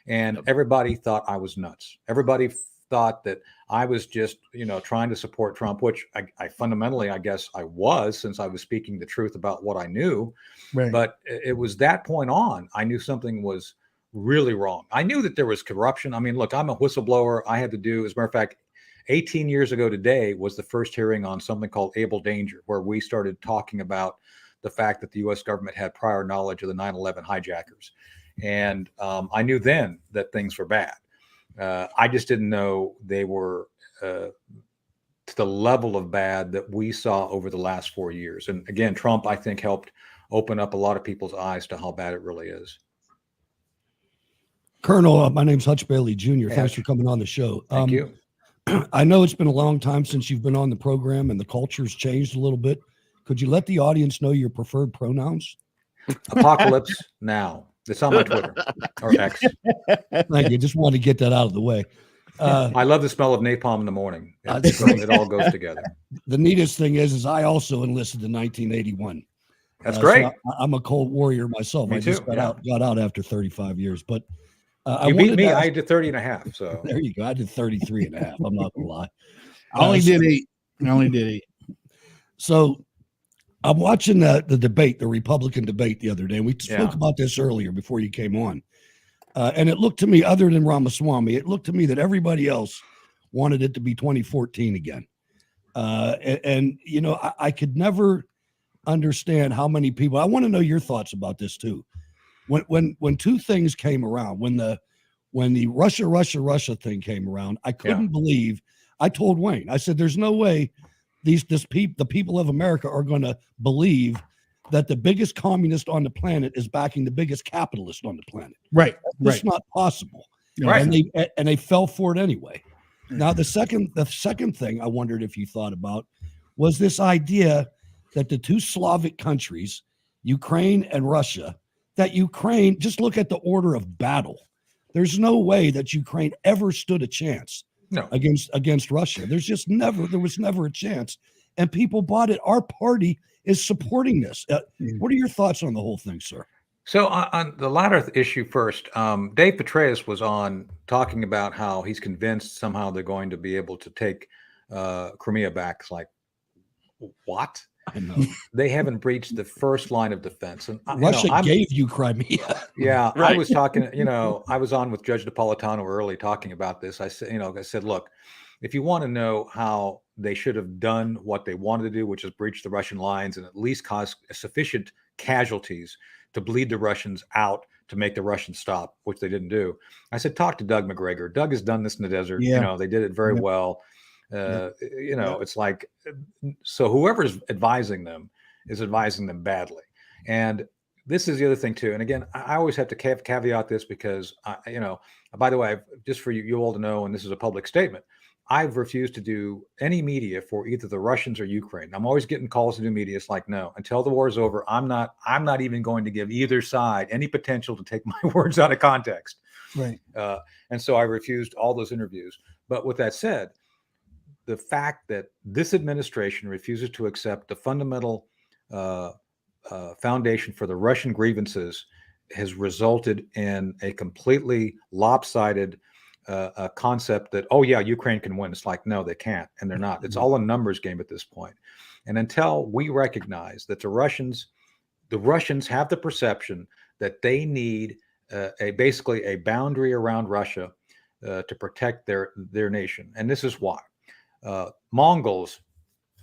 And everybody thought I was nuts. Everybody thought that I was just, trying to support Trump, which I fundamentally, I guess I was, since I was speaking the truth about what I knew. Right. But it was that point on, I knew something was really wrong. I knew that there was corruption. I mean, look, I'm a whistleblower. I had to do, as a matter of fact, 18 years ago today was the first hearing on something called Able Danger, where we started talking about the fact that the U.S. government had prior knowledge of the 9/11 hijackers. And I knew then that things were bad. I just didn't know they were to the level of bad that we saw over the last 4 years. And again, Trump, I think, helped open up a lot of people's eyes to how bad it really is. Colonel, my name's Hutch Bailey Jr. Hey, Thanks Hutch. for coming on the show. Thank you. I know it's been a long time since you've been on the program and the culture's changed a little bit. Could you let the audience know your preferred pronouns? Apocalypse now. It's on my Twitter or X. Thank you. Just wanted to get that out of the way. I love the smell of napalm in the morning. It all goes together. The neatest thing is I also enlisted in 1981. That's great. So I'm a Cold Warrior myself. Me I just too, got out after 35 years. But you beat me. I did 30 and a half. So there you go. I did 33 and a half. I'm not gonna lie. I only did 8. So I'm watching the debate, the Republican debate the other day. We spoke about this earlier before you came on. And it looked to me, other than Ramaswamy, it looked to me that everybody else wanted it to be 2014 again. I could never understand how many people. I want to know your thoughts about this too. When two things came around, when the Russia thing came around, I couldn't believe. I told Wayne, I said, "There's no way the people of America are going to believe that the biggest communist on the planet is backing the biggest capitalist on the planet. Right. That's not possible." Right. And they fell for it anyway. Now the second thing I wondered if you thought about was this idea that the two Slavic countries, Ukraine and Russia, just look at the order of battle. There's no way that Ukraine ever stood a chance against Russia. There was never a chance. And people bought it. Our party is supporting this. What are your thoughts on the whole thing, sir? So on the latter issue first, Dave Petraeus was on talking about how he's convinced somehow they're going to be able to take Crimea back. It's like, what? I know. They haven't breached the first line of defense. And Russia gave you Crimea. Yeah, Right. I was talking, I was on with Judge Napolitano early talking about this. I said, look, if you want to know how they should have done what they wanted to do, which is breach the Russian lines and at least cause sufficient casualties to bleed the Russians out to make the Russians stop, which they didn't do. I said, talk to Doug McGregor. Doug has done this in the desert. Yeah. They did it very well. It's like, so whoever's advising them is advising them badly. And this is the other thing too. And again, I always have to caveat this because, by the way, just for you all to know, and this is a public statement, I've refused to do any media for either the Russians or Ukraine. I'm always getting calls to do media. It's like, no, until the war is over, I'm not even going to give either side any potential to take my words out of context. Right. And so I refused all those interviews. But with that said, the fact that this administration refuses to accept the fundamental foundation for the Russian grievances has resulted in a completely lopsided concept that, Ukraine can win. It's like, no, they can't. And they're not. It's all a numbers game at this point. And until we recognize that the Russians have the perception that they need basically a boundary around Russia to protect their nation. And this is why. Mongols,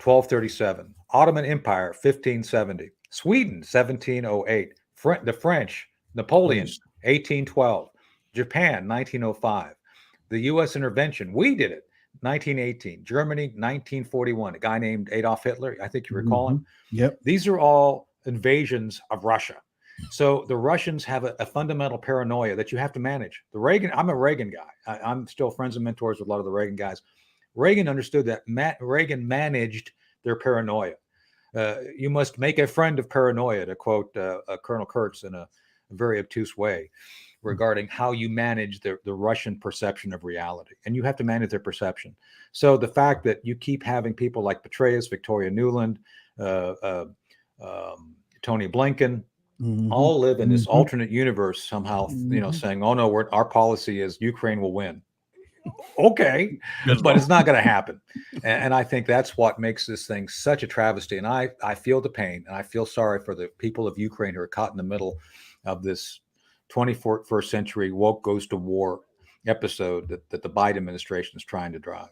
1237. Ottoman Empire, 1570. Sweden, 1708. The French, Napoleon, 1812. Japan, 1905. The U.S. intervention, we did it, 1918. Germany, 1941. A guy named Adolf Hitler, I think you recall him. Yep. These are all invasions of Russia. So the Russians have a fundamental paranoia that you have to manage. I'm a Reagan guy. I'm still friends and mentors with a lot of the Reagan guys. Reagan understood that. Reagan managed their paranoia. You must make a friend of paranoia, to quote Colonel Kurtz in a very obtuse way. regarding how you manage the Russian perception of reality, and you have to manage their perception. So the fact that you keep having people like Petraeus, Victoria Nuland, Tony Blinken, all live in this alternate universe somehow, saying, "Oh no, our policy is Ukraine will win." Okay, but it's not going to happen. And I think that's what makes this thing such a travesty. And I feel the pain, and I feel sorry for the people of Ukraine who are caught in the middle of this 21st century woke goes to war episode that the Biden administration is trying to drive.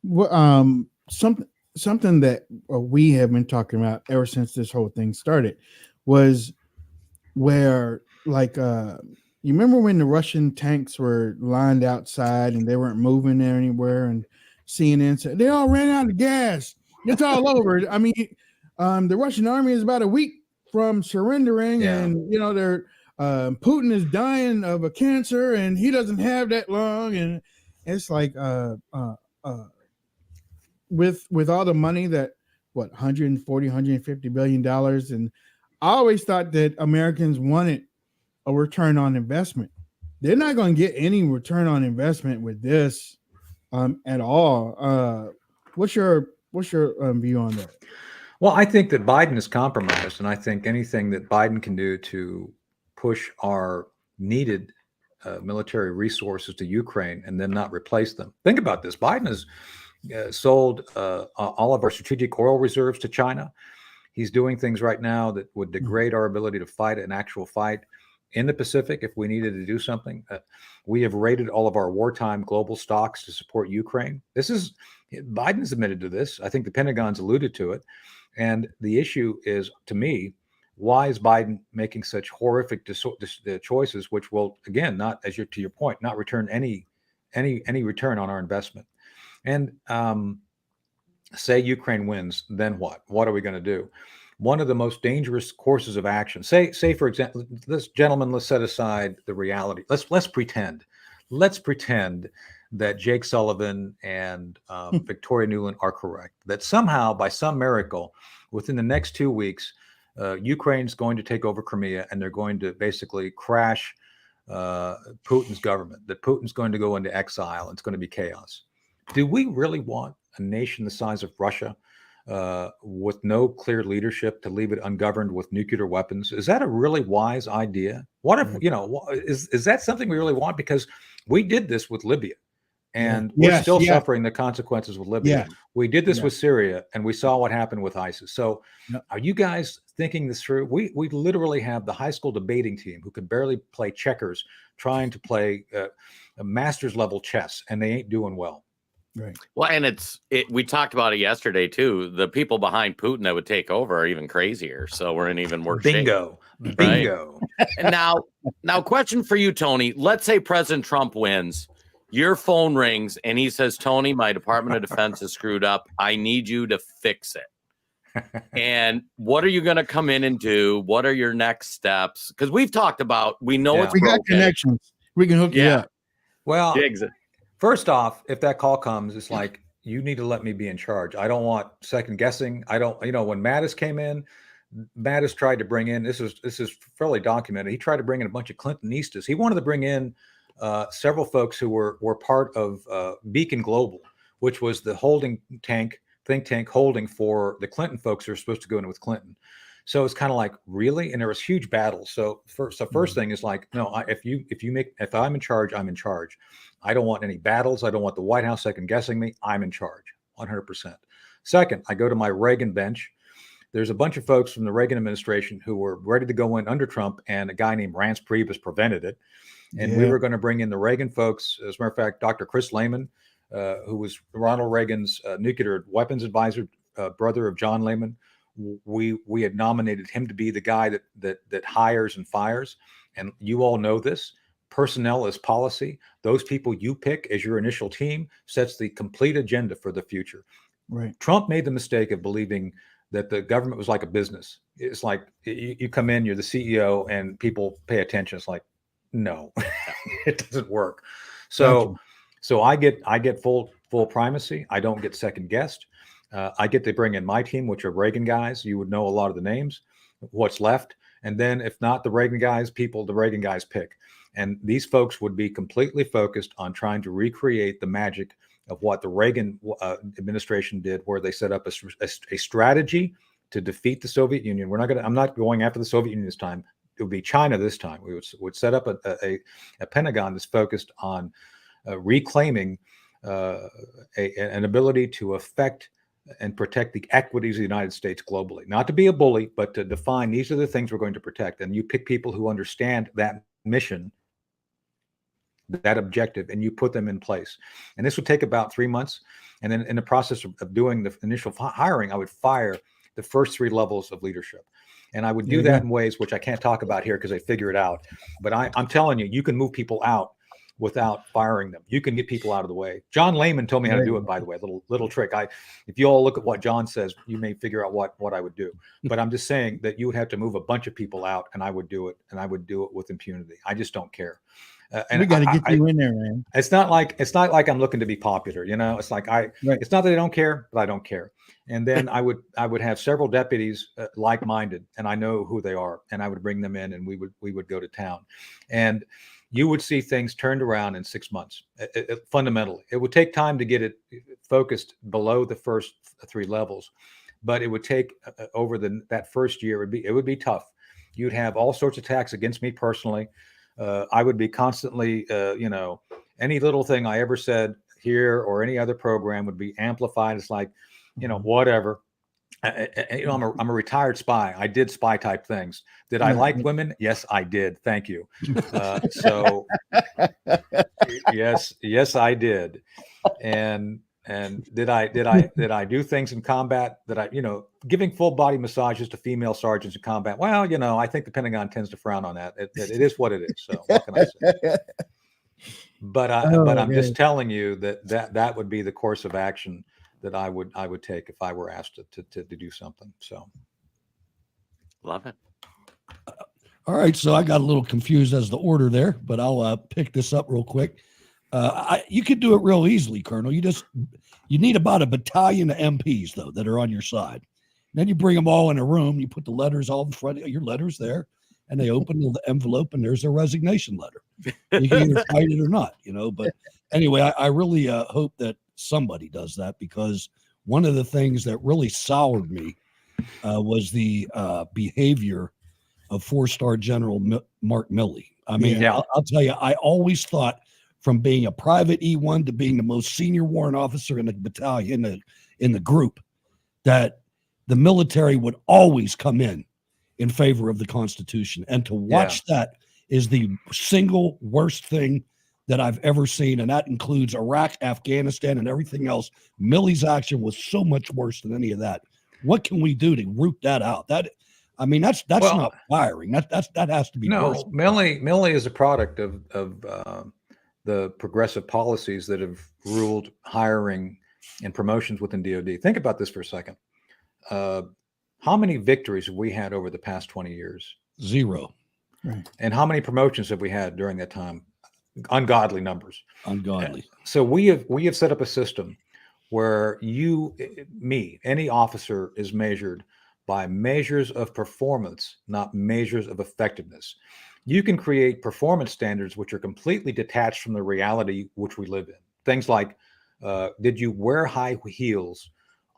Well, something that we have been talking about ever since this whole thing started was where, like, you remember when the Russian tanks were lined outside and they weren't moving there anywhere, and CNN said they all ran out of gas. It's all over. I mean, the Russian army is about a week from surrendering, and they're Putin is dying of a cancer, and he doesn't have that long. And it's like, with all the money that 150 billion dollars, and I always thought that Americans wanted a return on investment. They're not going to get any return on investment with this at all. What's your view on that? Well, I think that Biden is compromised, and I think anything that Biden can do to push our needed military resources to Ukraine and then not replace them. Think about this. Biden has sold all of our strategic oil reserves to China. He's doing things right now that would degrade our ability to fight an actual fight in the Pacific if we needed to do something. We have raided all of our wartime global stocks to support Ukraine. Biden's admitted to this. I think the Pentagon's alluded to it. And the issue is, to me, why is Biden making such horrific choices, which will, again, not, to your point, not return any return on our investment? And say Ukraine wins, then what? What are we going to do? One of the most dangerous courses of action. Say for example, let's set aside the reality. Let's pretend that Jake Sullivan and Victoria Nuland are correct. That somehow, by some miracle, within the next 2 weeks, Ukraine's going to take over Crimea, and they're going to basically crash Putin's government. That Putin's going to go into exile. It's going to be chaos. Do we really want a nation the size of Russia with no clear leadership to leave it ungoverned with nuclear weapons? Is that a really wise idea? What if, is that something we really want? Because we did this with Libya, and we're still suffering the consequences with Libya. Yeah. We did this with Syria, and we saw what happened with ISIS. So are you guys thinking this through? We literally have the high school debating team who could barely play checkers trying to play a master's level chess, and they ain't doing well. Right. Well, and we talked about it yesterday too. The people behind Putin that would take over are even crazier. So we're in even worse shape. Bingo. And now question for you, Tony. Let's say President Trump wins. Your phone rings and he says, "Tony, my Department of Defense is screwed up. I need you to fix it." And what are you going to come in and do? What are your next steps? Because we've talked about, we know it's broken. Got connections. We can hook you up. Well, first off, if that call comes, it's like, you need to let me be in charge. I don't want second guessing. I don't, when Mattis came in, Mattis tried to bring in, this is fairly documented. He tried to bring in a bunch of Clintonistas. He wanted to bring in several folks who were part of Beacon Global, which was the think tank holding for the Clinton folks who are supposed to go in with Clinton. So it's kind of like, really? And there was huge battles. So first thing is like, no, if I'm in charge, I'm in charge. I don't want any battles. I don't want the White House second guessing me. I'm in charge, 100%. Second, I go to my Reagan bench. There's a bunch of folks from the Reagan administration who were ready to go in under Trump, and a guy named Rance Priebus prevented it. And we were going to bring in the Reagan folks. As a matter of fact, Dr. Chris Lehman, who was Ronald Reagan's nuclear weapons advisor, brother of John Lehman. We had nominated him to be the guy that hires and fires. And you all know this. Personnel is policy. Those people you pick as your initial team sets the complete agenda for the future. Right. Trump made the mistake of believing that the government was like a business. It's like you come in, you're the CEO, and people pay attention. It's like, no, it doesn't work. So I get full primacy. I don't get second guessed. I get to bring in my team, which are Reagan guys. You would know a lot of the names. What's left? And then if not the Reagan guys, the Reagan guys pick. And these folks would be completely focused on trying to recreate the magic of what the Reagan administration did, where they set up a strategy to defeat the Soviet Union. I'm not going after the Soviet Union this time. It would be China this time. We would set up a Pentagon that's focused on reclaiming an ability to affect and protect the equities of the United States globally. Not to be a bully, but to define these are the things we're going to protect. And you pick people who understand that mission, that objective, and you put them in place. And this would take about 3 months. And then in the process of doing the initial hiring, I would fire the first 3 levels of leadership. And I would do that in ways which I can't talk about here because I figure it out. But I'm telling you, you can move people out without firing them. You can get people out of the way. John Lehman told me how to do it, by the way, little trick. If you all look at what John says, you may figure out what I would do. But I'm just saying that you would have to move a bunch of people out, and I would do it, and I would do it with impunity. I just don't care. And we got to get you in there, man. It's not like I'm looking to be popular, It's like It's not that I don't care, but I don't care. And then I would have several deputies like-minded, and I know who they are, and I would bring them in, and we would go to town, and you would see things turned around in 6 months. Fundamentally, it would take time to get it focused below the first 3 levels, but it would take over that first year. It would be tough. You'd have all sorts of attacks against me personally. I would be constantly, any little thing I ever said here or any other program would be amplified. It's like, whatever. I'm a retired spy. I did spy type things. Did I like women? Yes, I did. Thank you. So yes, I did. And did I do things in combat that I, giving full body massages to female sergeants in combat? Well, I think the Pentagon tends to frown on that. It is what it is. So what can I say? But I'm just telling you that would be the course of action that I would take if I were asked to do something. So love it. All right, so I got a little confused as the order there, but I'll pick this up real quick. You could do it real easily, Colonel. You need about a battalion of MPs though that are on your side. Then you bring them all in a room. You put the letters all in front of your letters there, and they open the envelope, and there's a resignation letter. You can either fight it or not, But anyway, I really hope that somebody does that, because one of the things that really soured me was the behavior of 4-star General Mark Milley. I mean, I'll tell you, I always thought, from being a private E1 to being the most senior warrant officer in the battalion, in the group, that the military would always come in favor of the Constitution. And to watch that is the single worst thing that I've ever seen, and that includes Iraq, Afghanistan, and everything else. Milley's action was so much worse than any of that. What can we do to root that out? That's not firing. That has to be worse. Milley is a product of the progressive policies that have ruled hiring and promotions within DoD. Think about this for a second. How many victories have we had over the past 20 years? 0. Right. And how many promotions have we had during that time? Ungodly numbers. Ungodly. So we have set up a system where any officer is measured by measures of performance, not measures of effectiveness. You can create performance standards which are completely detached from the reality which we live in. Things like, did you wear high heels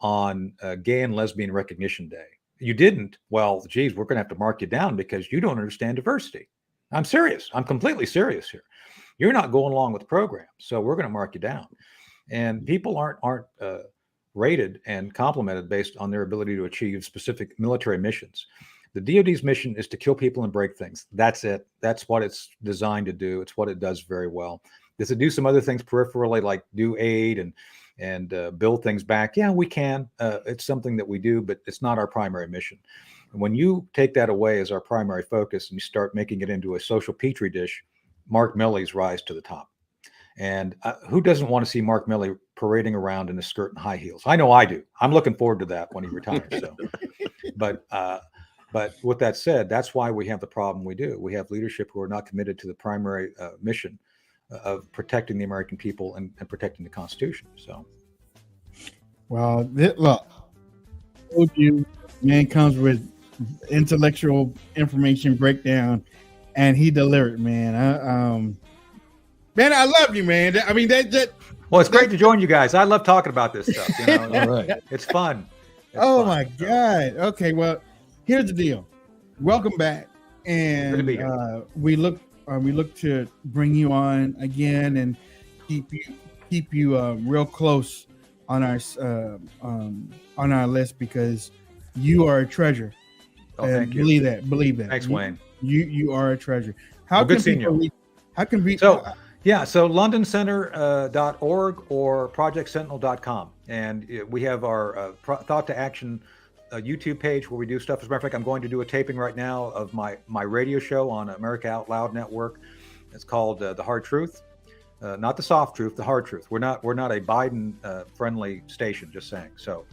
on Gay and Lesbian Recognition Day? You didn't. Well, geez, we're going to have to mark you down because you don't understand diversity. I'm serious. I'm completely serious here. You're not going along with the program, so we're going to mark you down. And people aren't rated and complimented based on their ability to achieve specific military missions. The DoD's mission is to kill people and break things. That's it. That's what it's designed to do. It's what it does very well. Does it do some other things peripherally, like do aid and build things back? Yeah, we can. It's something that we do, but it's not our primary mission. And when you take that away as our primary focus and you start making it into a social petri dish, Mark Milley's rise to the top. And who doesn't want to see Mark Milley parading around in a skirt and high heels? I know I do. I'm looking forward to that when he retires. So, but with that said, that's why we have the problem we do. We have leadership who are not committed to the primary mission of protecting the American people and protecting the Constitution. So, well, look, I told you, man comes with intellectual information breakdown, and he delivered, man. Man, I love you, man. I mean, well, it's great to join you guys. I love talking about this stuff. You know? All right. It's fun. My God. Okay, well, here's the deal. Welcome back, and Good to be here. we look to bring you on again and keep you real close on our list, because you are a treasure. Oh, thank you. Believe that. Thanks, Wayne. You are a treasure. Good seeing you. How can we? So londoncenter.org or projectsentinel.com, and we have our Thought to Action YouTube page where we do stuff. As a matter of fact, I'm going to do a taping right now of my radio show on America Out Loud Network. It's called The Hard Truth, not the soft truth, the hard truth. We're not a Biden friendly station, just saying. So,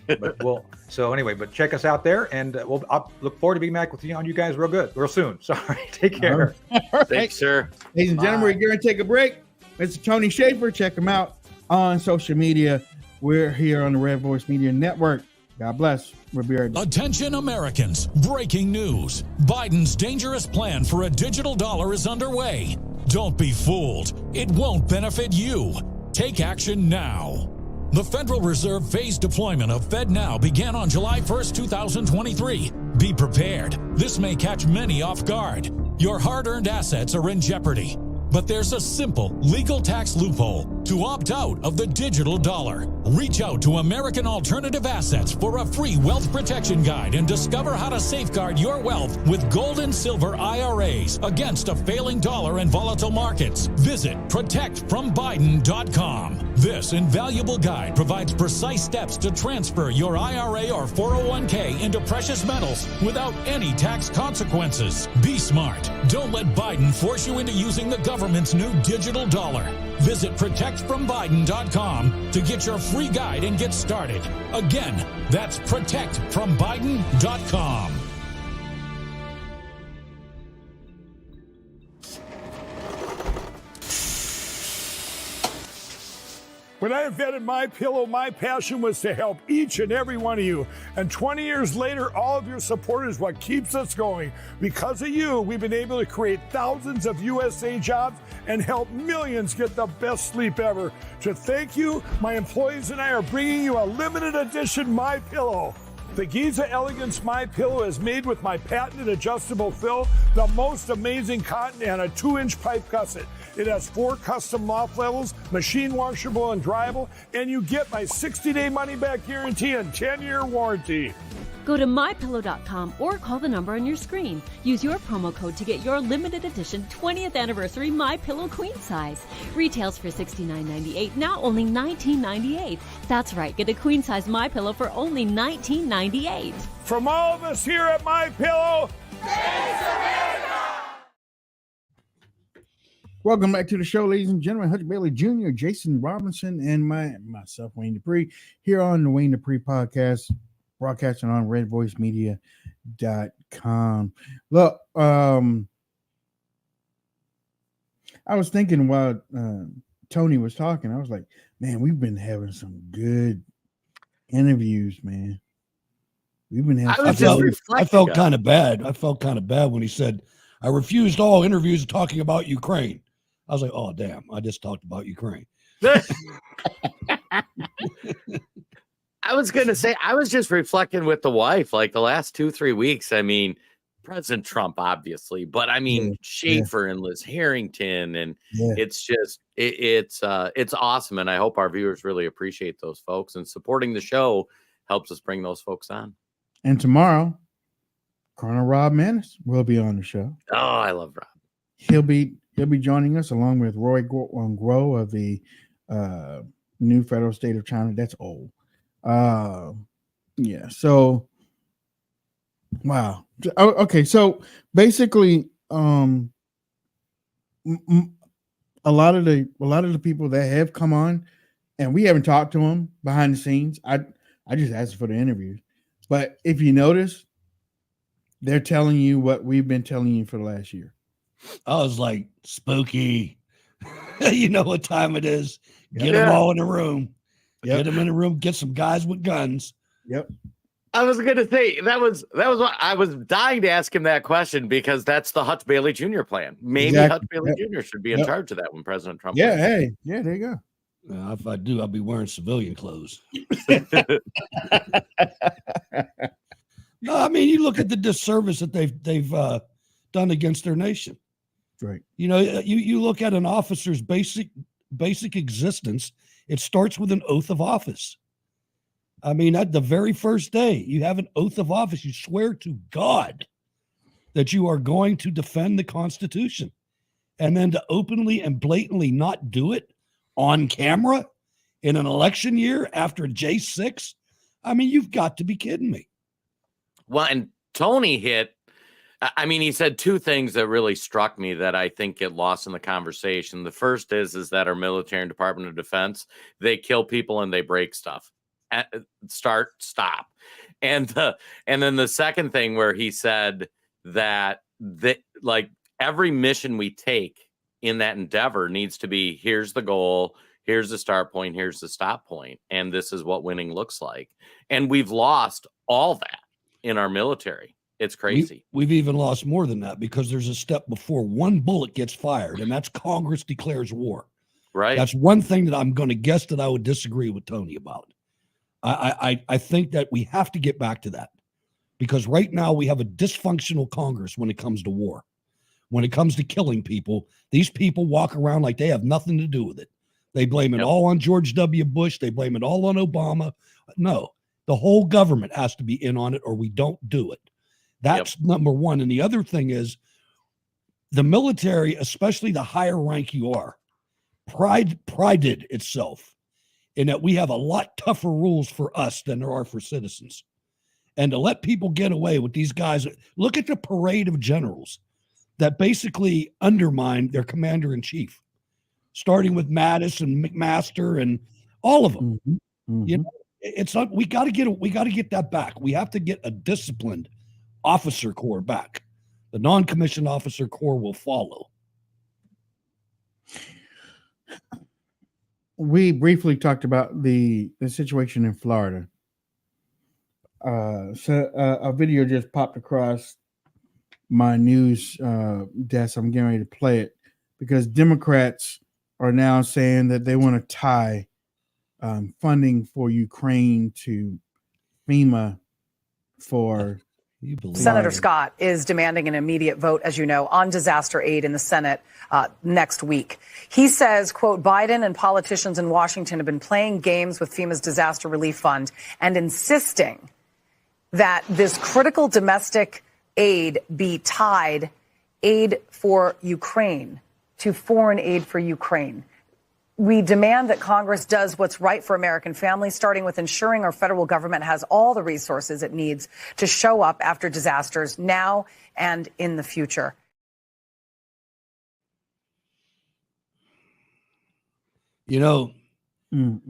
but but check us out there, and I'll look forward to being back with you guys real soon. Sorry, take care. All right. Thanks, sir. Ladies and gentlemen, we're going to take a break. Mr. Tony Schaefer, check him out on social media. We're here on the Red Voice Media Network. God bless. We'll be right back. Attention Americans, breaking news. Biden's dangerous plan for a digital dollar is underway. Don't be fooled. It won't benefit you. Take action now. The Federal Reserve phased deployment of FedNow began on July 1st, 2023. Be prepared. This may catch many off guard. Your hard-earned assets are in jeopardy. But there's a simple legal tax loophole to opt out of the digital dollar. Reach out to American Alternative Assets for a free wealth protection guide and discover how to safeguard your wealth with gold and silver IRAs against a failing dollar and volatile markets. Visit protectfrombiden.com. This invaluable guide provides precise steps to transfer your IRA or 401k into precious metals without any tax consequences. Be smart. Don't let Biden force you into using the government's new digital dollar. Visit protectfrombiden.com to get your free guide and get started. Again, that's protectfrombiden.com. When I invented MyPillow, my passion was to help each and every one of you. And 20 years later, all of your support is what keeps us going. Because of you, we've been able to create thousands of USA jobs and help millions get the best sleep ever. To thank you, my employees and I are bringing you a limited edition MyPillow. The Giza Elegance MyPillow is made with my patented adjustable fill, the most amazing cotton, and a 2-inch pipe gusset. It has 4 custom loft levels, machine washable and dryable, and you get my 60-day money-back guarantee and 10-year warranty. Go to mypillow.com or call the number on your screen. Use your promo code to get your limited edition 20th anniversary MyPillow queen size. Retails for $69.98, now only $19.98. That's right, get a queen size MyPillow for only $19.98. From all of us here at MyPillow, thanks America! Welcome back to the show, ladies and gentlemen. Hutch Bailey Jr., Jason Robinson, and myself, Wayne Dupree, here on the Wayne Dupree podcast, broadcasting on redvoicemedia.com. Look, I was thinking while Tony was talking, I was like, man, we've been having some good interviews, man. We've been having I felt kind of bad. I felt kind of bad when he said, I refused all interviews talking about Ukraine. I was like, oh, damn, I just talked about Ukraine. I was going to say, I was just reflecting with the wife, like the last 2-3 weeks. I mean, President Trump, obviously, but I mean, Schaefer and Liz Harrington. And it's just, it's awesome. And I hope our viewers really appreciate those folks, and supporting the show helps us bring those folks on. And tomorrow, Colonel Rob Maness will be on the show. Oh, I love Rob. He'll be joining us along with Roy Groh of the new federal state of China. That's old. So wow. Okay. So basically, a lot of the people that have come on, and we haven't talked to them behind the scenes. I just asked for the interviews, but if you notice, they're telling you what we've been telling you for the last year. I was like, spooky. You know what time it is. Get them all in the room. Get them in the room. Get some guys with guns. Yep. I was going to say that was what I was dying to ask him that question, because that's the Hutch Bailey Jr. plan. Maybe Exactly. Hutch Bailey Jr. should be in charge of that when President Trump. Yeah. wins. Hey. Yeah. There you go. If I do, I'll be wearing civilian clothes. No, I mean, you look at the disservice that they've done against their nation. Right. You know, you look at an officer's basic existence. It starts with an oath of office. I mean, at the very first day, you have an oath of office. You swear to God that you are going to defend the Constitution, and then to openly and blatantly not do it on camera in an election year after J6. I mean, you've got to be kidding me. Well, and Tony hit, I mean, he said two things that really struck me that I think get lost in the conversation. The first is that our military and Department of Defense, they kill people and they break stuff. Stop. And then the second thing where he said that like every mission we take in that endeavor needs to be, here's the goal, here's the start point, here's the stop point, and this is what winning looks like. And we've lost all that in our military. It's crazy. We've even lost more than that, because there's a step before one bullet gets fired, and that's Congress declares war. Right. That's one thing that I'm going to guess that I would disagree with Tony about. I think that we have to get back to that, because right now we have a dysfunctional Congress when it comes to war. When it comes to killing people, these people walk around like they have nothing to do with it. They blame it all on George W. Bush. They blame it all on Obama. No, the whole government has to be in on it, or we don't do it. That's number one. And the other thing is the military, especially the higher rank you are, prided itself in that we have a lot tougher rules for us than there are for citizens. And to let people get away with these guys, look at the parade of generals that basically undermine their commander-in-chief, starting with Mattis and McMaster and all of them. Mm-hmm. You know, it's not, we got to get that back. We have to get a disciplined officer corps back. The non-commissioned officer corps will follow. We briefly talked about the situation in Florida. So a video just popped across my news desk. I'm getting ready to play it because Democrats are now saying that they want to tie funding for Ukraine to FEMA for. Senator Scott is demanding an immediate vote, as you know, on disaster aid in the Senate next week. He says, quote, Biden and politicians in Washington have been playing games with FEMA's disaster relief fund and insisting that this critical domestic aid be tied aid for Ukraine to foreign aid for Ukraine. We demand that Congress does what's right for American families, starting with ensuring our federal government has all the resources it needs to show up after disasters now and in the future. You know, I'm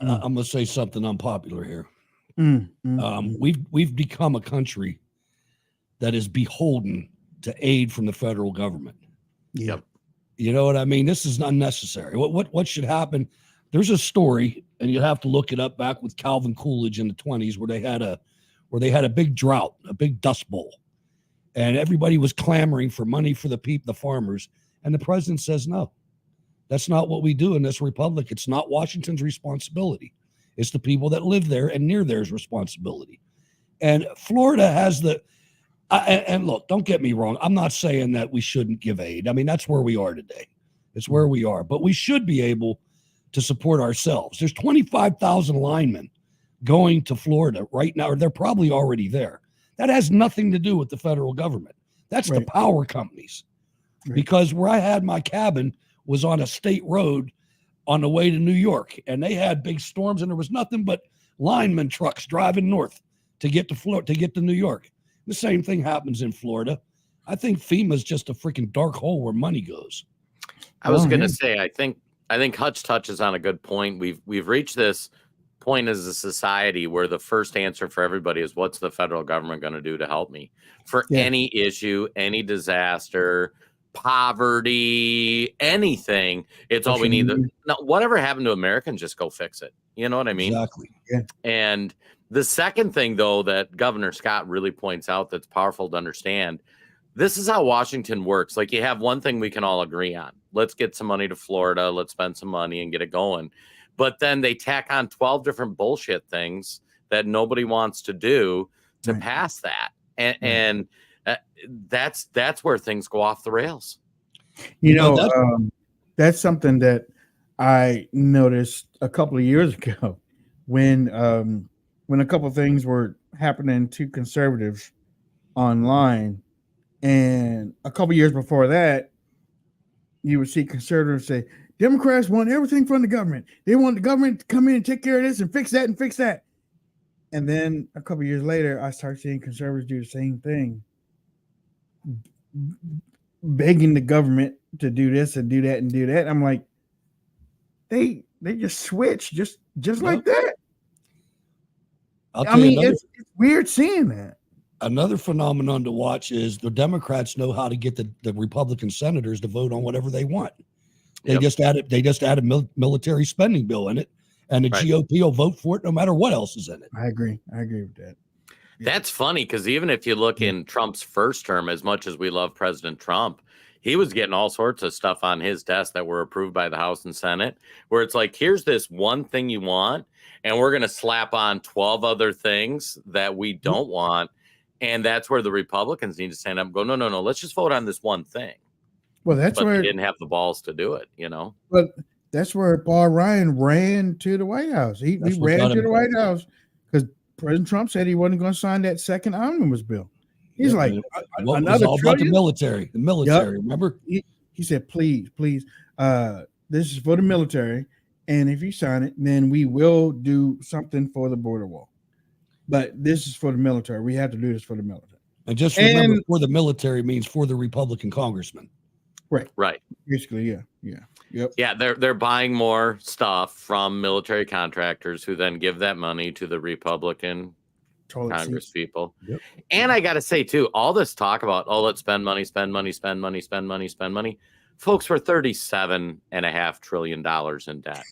going to say something unpopular here. We've become a country that is beholden to aid from the federal government. Yep. You know what I mean? This is unnecessary. What should happen? There's a story, and you have to look it up, back with Calvin Coolidge in the 1920s, where they had a big drought, a big dust bowl, and everybody was clamoring for money for the farmers, and the president says, no, that's not what we do in this republic. It's not Washington's responsibility. It's the people that live there and near their's responsibility. And Florida has and look, don't get me wrong. I'm not saying that we shouldn't give aid. I mean, that's where we are today. It's where we are. But we should be able to support ourselves. There's 25,000 linemen going to Florida right now, or they're probably already there. That has nothing to do with the federal government. That's the power companies. Because where I had my cabin was on a state road on the way to New York, and they had big storms, and there was nothing but lineman trucks driving north to get to Florida, to get to New York. The same thing happens in Florida. I think FEMA is just a freaking dark hole where money goes. I was going to say, I think Hutch touches on a good point. We've reached this point as a society where the first answer for everybody is, what's the federal government going to do to help me for any issue, any disaster, poverty, anything. It's all we need. Now, whatever happened to Americans, just go fix it. You know what I mean? Exactly. Yeah. And the second thing, though, that Governor Scott really points out that's powerful to understand, this is how Washington works. Like, you have one thing we can all agree on. Let's get some money to Florida. Let's spend some money and get it going. But then they tack on 12 different bullshit things that nobody wants to do to pass that. And that's where things go off the rails. That's something that I noticed a couple of years ago when a couple of things were happening to conservatives online. And a couple of years before that, you would see conservatives say, Democrats want everything from the government. They want the government to come in and take care of this and fix that and fix that. And then a couple of years later, I start seeing conservatives do the same thing, begging the government to do this and do that and do that. I'm like, they just switch just like that. I mean, it's weird seeing that. Another phenomenon to watch is the Democrats know how to get the Republican senators to vote on whatever they want. They just added a military spending bill in it, and the GOP will vote for it no matter what else is in it. I agree with that. Yeah. That's funny, because even if you look in Trump's first term, as much as we love President Trump, he was getting all sorts of stuff on his desk that were approved by the House and Senate, where it's like, here's this one thing you want, and we're going to slap on 12 other things that we don't want. And that's where the Republicans need to stand up and go, no, let's just vote on this one thing. Well, that's where they didn't have the balls to do it, you know. But that's where Paul Ryan ran to the White House. He ran to the White House because President Trump said he wasn't going to sign that second omnibus bill. He's like, another all about the military. The military, remember? He said, please, this is for the military. And if you sign it, then we will do something for the border wall. But this is for the military. We have to do this for the military. And just remember, for the military means for the Republican congressman. Right. Basically, yeah. Yeah, they're buying more stuff from military contractors who then give that money to the Republican Congress people. Yep. And I got to say, too, all this talk about, let's spend money. Folks, we're $37.5 trillion in debt.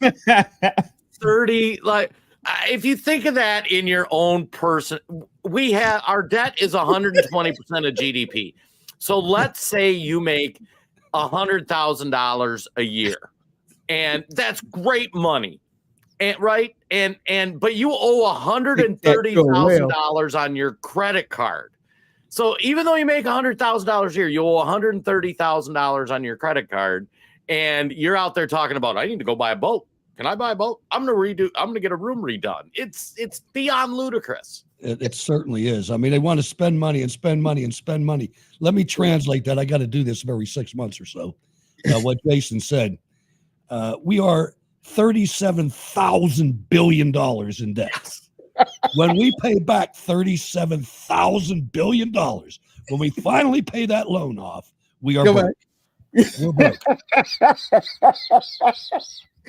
If you think of that in your own person, our debt is 120% of GDP. So let's say you make $100,000 a year, and that's great money, and but you owe $130,000 on your credit card. So even though you make $100,000 a year, you owe $130,000 on your credit card, and you're out there talking about, I need to go buy a boat. Can I buy a boat? I'm going to get a room redone. It's beyond ludicrous. It certainly is. I mean, they want to spend money and spend money and spend money. Let me translate that. I got to do this every 6 months or so. What Jason said. We are $37,000 billion in debt. Yes. When we pay back $37,000 billion, when we finally pay that loan off, we are broke. We're broke.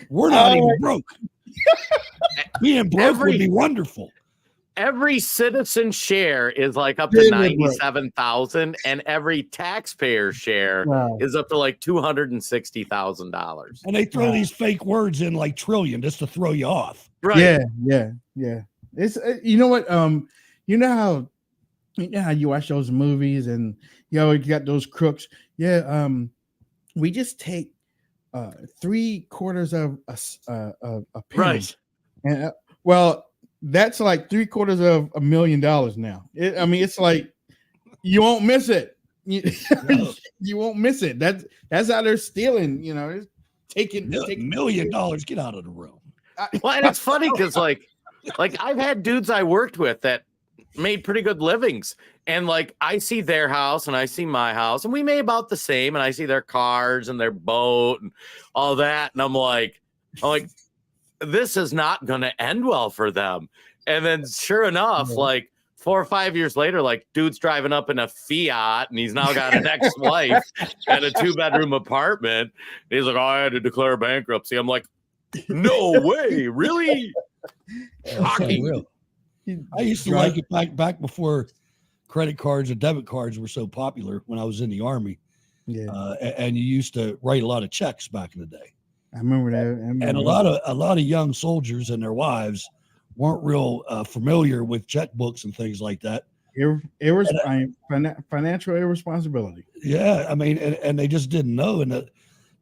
We're not even broke. Being broke would be wonderful. Every citizen share is like up to 97,000, and every taxpayer share is up to like $260,000. And they throw these fake words in like trillion just to throw you off. Right? Yeah. It's you know what? You know how you watch those movies and you got those crooks. Yeah. We just take 3/4 of a penny. Right. And that's like $750,000 now. It's like you won't miss it. You won't miss it. That's how they're stealing. It's taking $1 million. Get out of the room. Well, and it's funny because like I've had dudes I worked with that made pretty good livings, and like I see their house and I see my house, and we made about the same, and I see their cars and their boat and all that, and I'm like, this is not going to end well for them. And then sure enough, like 4 or 5 years later, like dude's driving up in a Fiat, and he's now got an ex-wife and a 2-bedroom apartment. And he's like, I had to declare bankruptcy. I'm like, no way, really? Shocking. I used to like it back before credit cards or debit cards were so popular when I was in the Army. Yeah. And you used to write a lot of checks back in the day. I remember that. And a lot of young soldiers and their wives weren't real familiar with checkbooks and things like that. Financial irresponsibility. Yeah, I mean, and they just didn't know. And the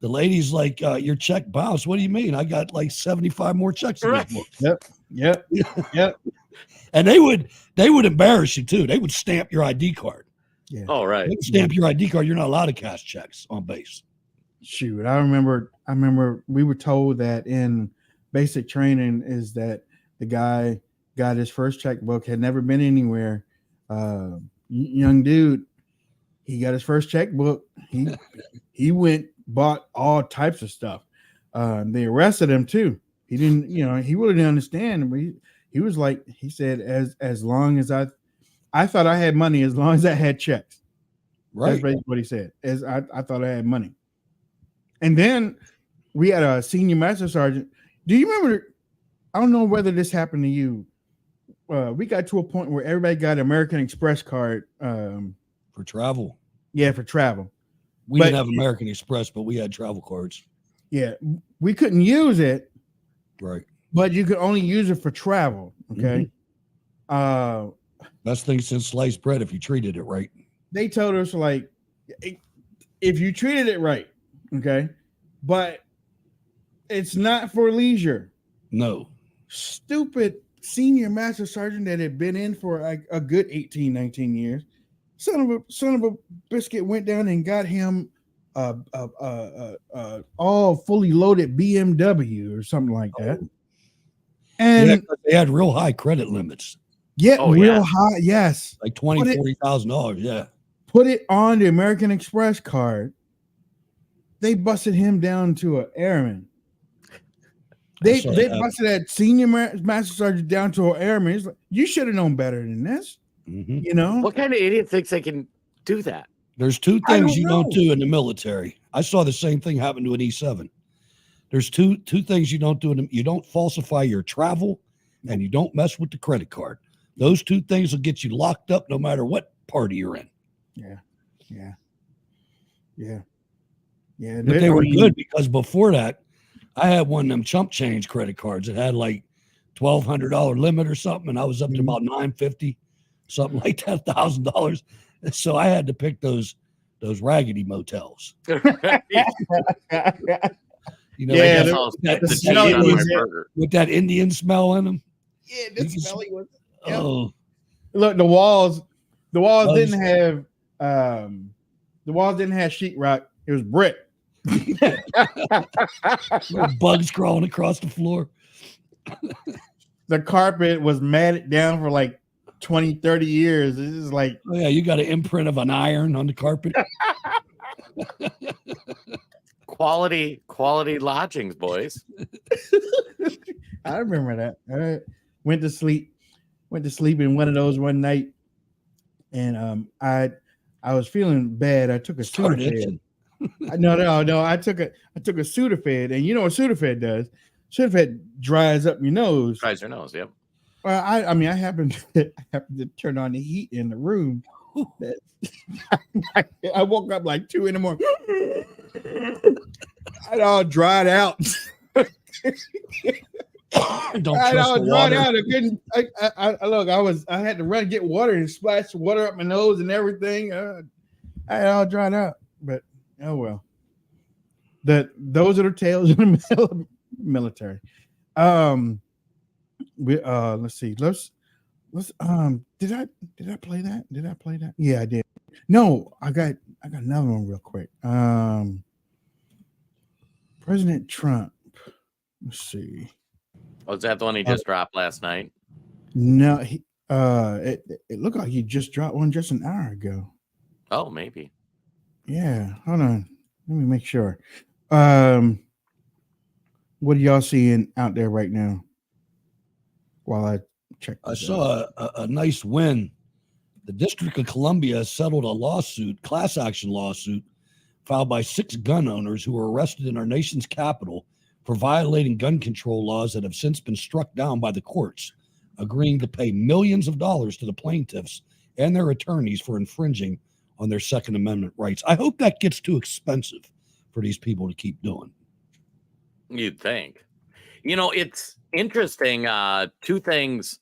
lady's like, your check bounced. What do you mean? I got like 75 more checks in this book. Yep. And they would embarrass you too. They would stamp your ID card. Yeah. Oh, right. They would stamp your ID card. You're not allowed to cash checks on base. Shoot, I remember we were told that in basic training is that the guy got his first checkbook, had never been anywhere. Young dude, he got his first checkbook. He went, bought all types of stuff. They arrested him too. He didn't, he really didn't understand. But he was like, he said, as long as I thought I had money, as long as I had checks. Right. That's basically what he said. As I thought I had money. And then we had a senior master sergeant. Do you remember? I don't know whether this happened to you. We got to a point where everybody got an American Express card for travel. Yeah, for travel. We didn't have American Express, but we had travel cards. Yeah, we couldn't use it. Right. But you could only use it for travel. Okay. Mm-hmm. Best thing since sliced bread if you treated it right. They told us, like, if you treated it right, okay, but it's not for leisure. No. Stupid senior master sergeant that had been in for a good 18, 19 years. Son of a biscuit went down and got him all fully loaded BMW or something like that. And they had real high credit limits. Yeah, real high. Yes. Like $20,000, $40,000. Yeah. Put it on the American Express card. They busted him down to an airman. They busted that senior master sergeant down to an airman. He's like, you should have known better than this. Mm-hmm. What kind of idiot thinks they can do that? There's two things you don't do in the military. I saw the same thing happen to an E7. There's two things you don't do. You don't falsify your travel, and you don't mess with the credit card. Those two things will get you locked up no matter what party you're in. Yeah. But they were good because before that, I had one of them chump change credit cards. It had like $1,200 limit or something, and I was up to about $950, something like that, $1,000. So I had to pick those raggedy motels. With that Indian smell in them. Yeah, the smelly was. Yep. Oh, look, the walls didn't have sheetrock. It was brick. Bugs crawling across the floor. The carpet was matted down for like 20, 30 years. This is like, oh yeah, you got an imprint of an iron on the carpet. Quality lodgings, boys. I remember that. I went to sleep in one of those one night, and I was feeling bad. I took a Sudafed. No. I took a Sudafed, and you know what Sudafed does? Sudafed dries up your nose. Dries your nose. Yep. Well, I happened to turn on the heat in the room. I woke up like 2 a.m. It all dried out. Don't I all dried out. I couldn't. I had to run get water and splash water up my nose and everything. I all dried out. But oh well. Those are the tales of the military. Let's see. Let's did I play that? Did I play that? Yeah, I did. No, I got another one real quick. President Trump. Let's see. Oh, is that the one he just dropped last night? No, it looked like he just dropped one just an hour ago. Oh, maybe. Yeah, hold on. Let me make sure. What are y'all seeing out there right now? While I check, I saw a nice win. The District of Columbia settled a class action lawsuit, filed by 6 gun owners who were arrested in our nation's capital for violating gun control laws that have since been struck down by the courts, agreeing to pay millions of dollars to the plaintiffs and their attorneys for infringing on their Second Amendment rights. I hope that gets too expensive for these people to keep doing. You'd think. It's interesting. Two things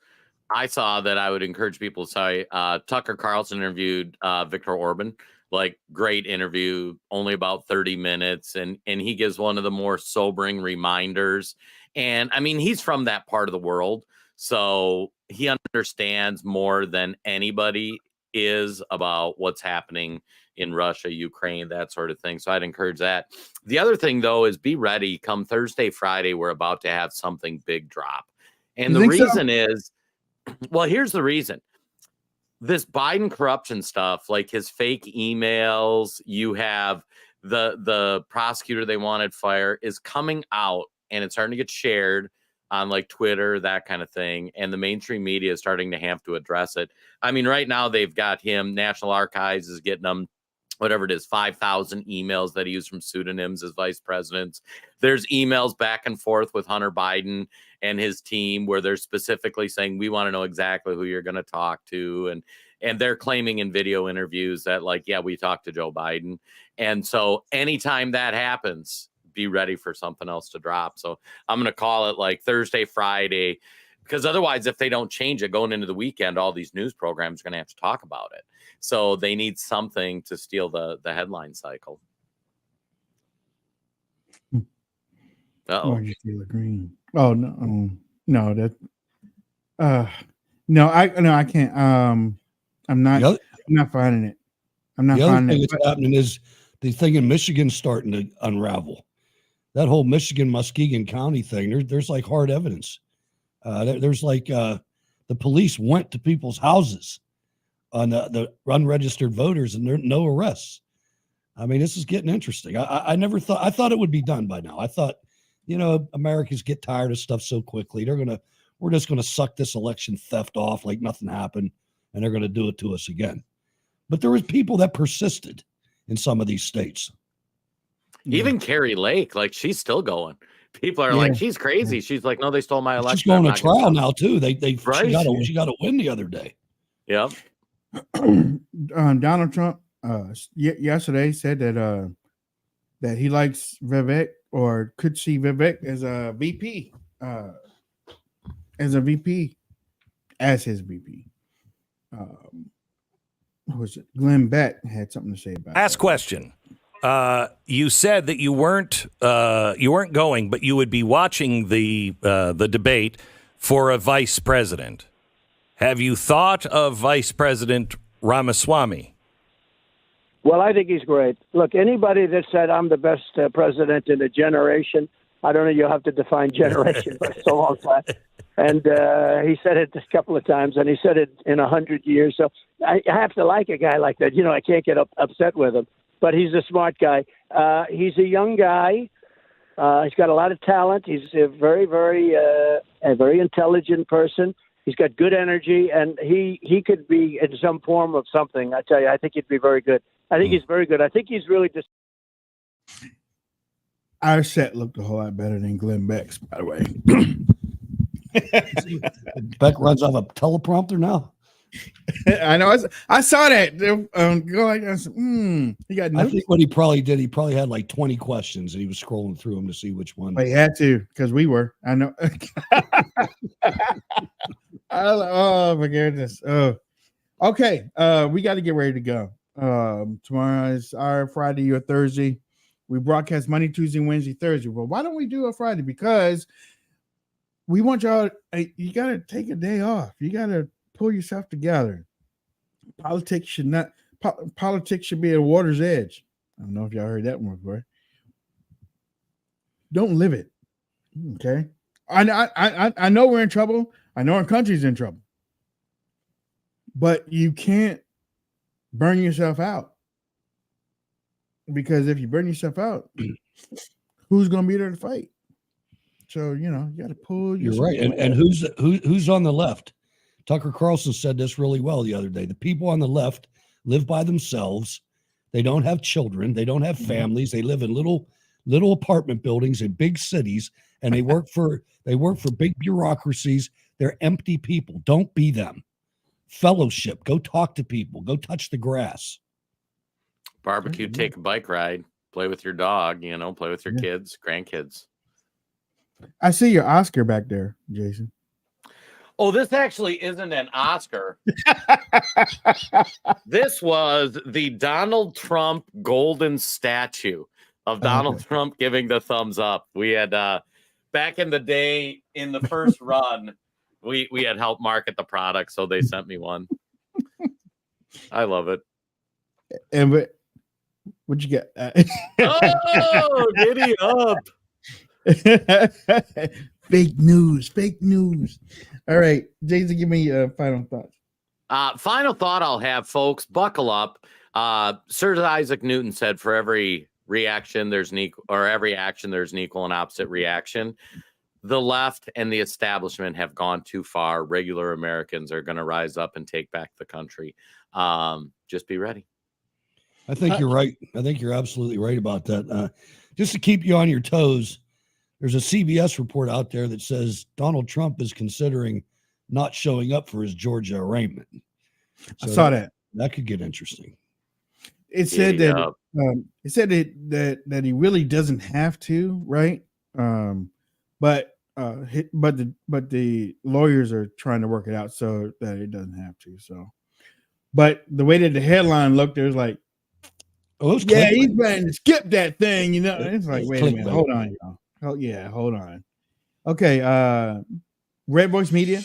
I saw that I would encourage people to say. Tucker Carlson interviewed Viktor Orban, like great interview, only about 30 minutes. And he gives one of the more sobering reminders. And I mean, he's from that part of the world, so he understands more than anybody is about what's happening in Russia, Ukraine, that sort of thing. So I'd encourage that. The other thing, though, is be ready. Come Thursday, Friday, we're about to have something big drop. And the reason is, well, here's the reason. This Biden corruption stuff, like his fake emails, you have the prosecutor they wanted fired, is coming out, and it's starting to get shared on like Twitter, that kind of thing. And the mainstream media is starting to have to address it. I mean, right now they've got him, National Archives is getting them, whatever it is, 5,000 emails that he used from pseudonyms as vice presidents. There's emails back and forth with Hunter Biden and his team where they're specifically saying, we want to know exactly who you're going to talk to. And they're claiming in video interviews that, like, yeah, we talked to Joe Biden. And so anytime that happens, be ready for something else to drop. So I'm going to call it like Thursday, Friday, because otherwise, if they don't change it going into the weekend, all these news programs are going to have to talk about it. So they need something to steal the headline cycle. Orange, yellow, green. Oh no, no, that. No, I can't. I'm not finding it. I'm not the other finding thing it. that's happening is the thing in Michigan's starting to unravel. That whole Michigan Muskegon County thing. There's like hard evidence. There's like the police went to people's houses on the unregistered voters, and there are no arrests. I mean, this is getting interesting. I never thought. I thought it would be done by now. I thought, Americans get tired of stuff so quickly. We're just gonna suck this election theft off like nothing happened, and they're gonna do it to us again. But there was people that persisted in some of these states. Even Carrie Lake, like, she's still going. People are like, she's crazy. She's like, no, they stole my election. She's going to trial now too. Right? She got to win the other day. Yep. Donald Trump yesterday said that he likes Vivek, or could see Vivek as a VP, as his VP. Who was it? Glenn Beck had something to say about Ask question. You said that you weren't going, but you would be watching the debate for a vice president. Have you thought of Vice President Ramaswamy? Well, I think he's great. Look, anybody that said I'm the best president in a generation, I don't know, you'll have to define generation, but it's a long time. And he said it a couple of times, and he said it in 100 years. So I have to like a guy like that. I can't get upset with him. But he's a smart guy. He's a young guy. He's got a lot of talent. He's a very, very intelligent person. He's got good energy, and he could be in some form of something. I tell you, I think he'd be very good. I think he's very good. I think he's really just. Our set looked a whole lot better than Glenn Beck's, by the way. Beck runs off a teleprompter now. I know. I saw that. Go like that. He got. I think what he probably did, he probably had like 20 questions, and he was scrolling through them to see which one. But he had to, because we were. I know. Oh my goodness. Okay. We got to get ready to go. Tomorrow is our Friday, your Thursday. We broadcast Monday, Tuesday, Wednesday, Thursday. Well, why don't we do a Friday? Because we want y'all. You got to take a day off. You got to pull yourself together. Politics should be at a water's edge. I don't know if y'all heard that one before. Don't live it. Okay. I know we're in trouble. I know our country's in trouble. But you can't burn yourself out. Because if you burn yourself out, who's going to be there to fight? So, you got to pull yourself. You're right. And who's on the left? Tucker Carlson said this really well the other day. The people on the left live by themselves. They don't have children. They don't have families. They live in little apartment buildings in big cities, and they work for big bureaucracies. They're empty people. Don't be them. Fellowship. Go talk to people. Go touch the grass. Barbecue, take a bike ride, play with your dog, play with your kids, grandkids. I see your Oscar back there, Jason. Oh, this actually isn't an Oscar. This was the Donald Trump golden statue of Donald Trump giving the thumbs up. We had back in the day in the first run, we had helped market the product, so they sent me one. I love it. And what'd you get? Oh, giddy up. Fake news. All right, Jason, give me final thoughts. Final thought I'll have, folks. Buckle up. Sir Isaac Newton said, "For every reaction, there's an equal, or every action, there's an equal and opposite reaction." The left and the establishment have gone too far. Regular Americans are going to rise up and take back the country. Just be ready. I think you're right. I think you're absolutely right about that. Just to keep you on your toes, there's a CBS report out there that says Donald Trump is considering not showing up for his Georgia arraignment. So I saw that. That could get interesting. It said that he really doesn't have to, right? But the lawyers are trying to work it out so that it doesn't have to. So, but the way that the headline looked, there's like, he's planning to skip that thing, It's like, wait a minute, hold on, y'all. Oh yeah, hold on. Okay, Red Voice Media,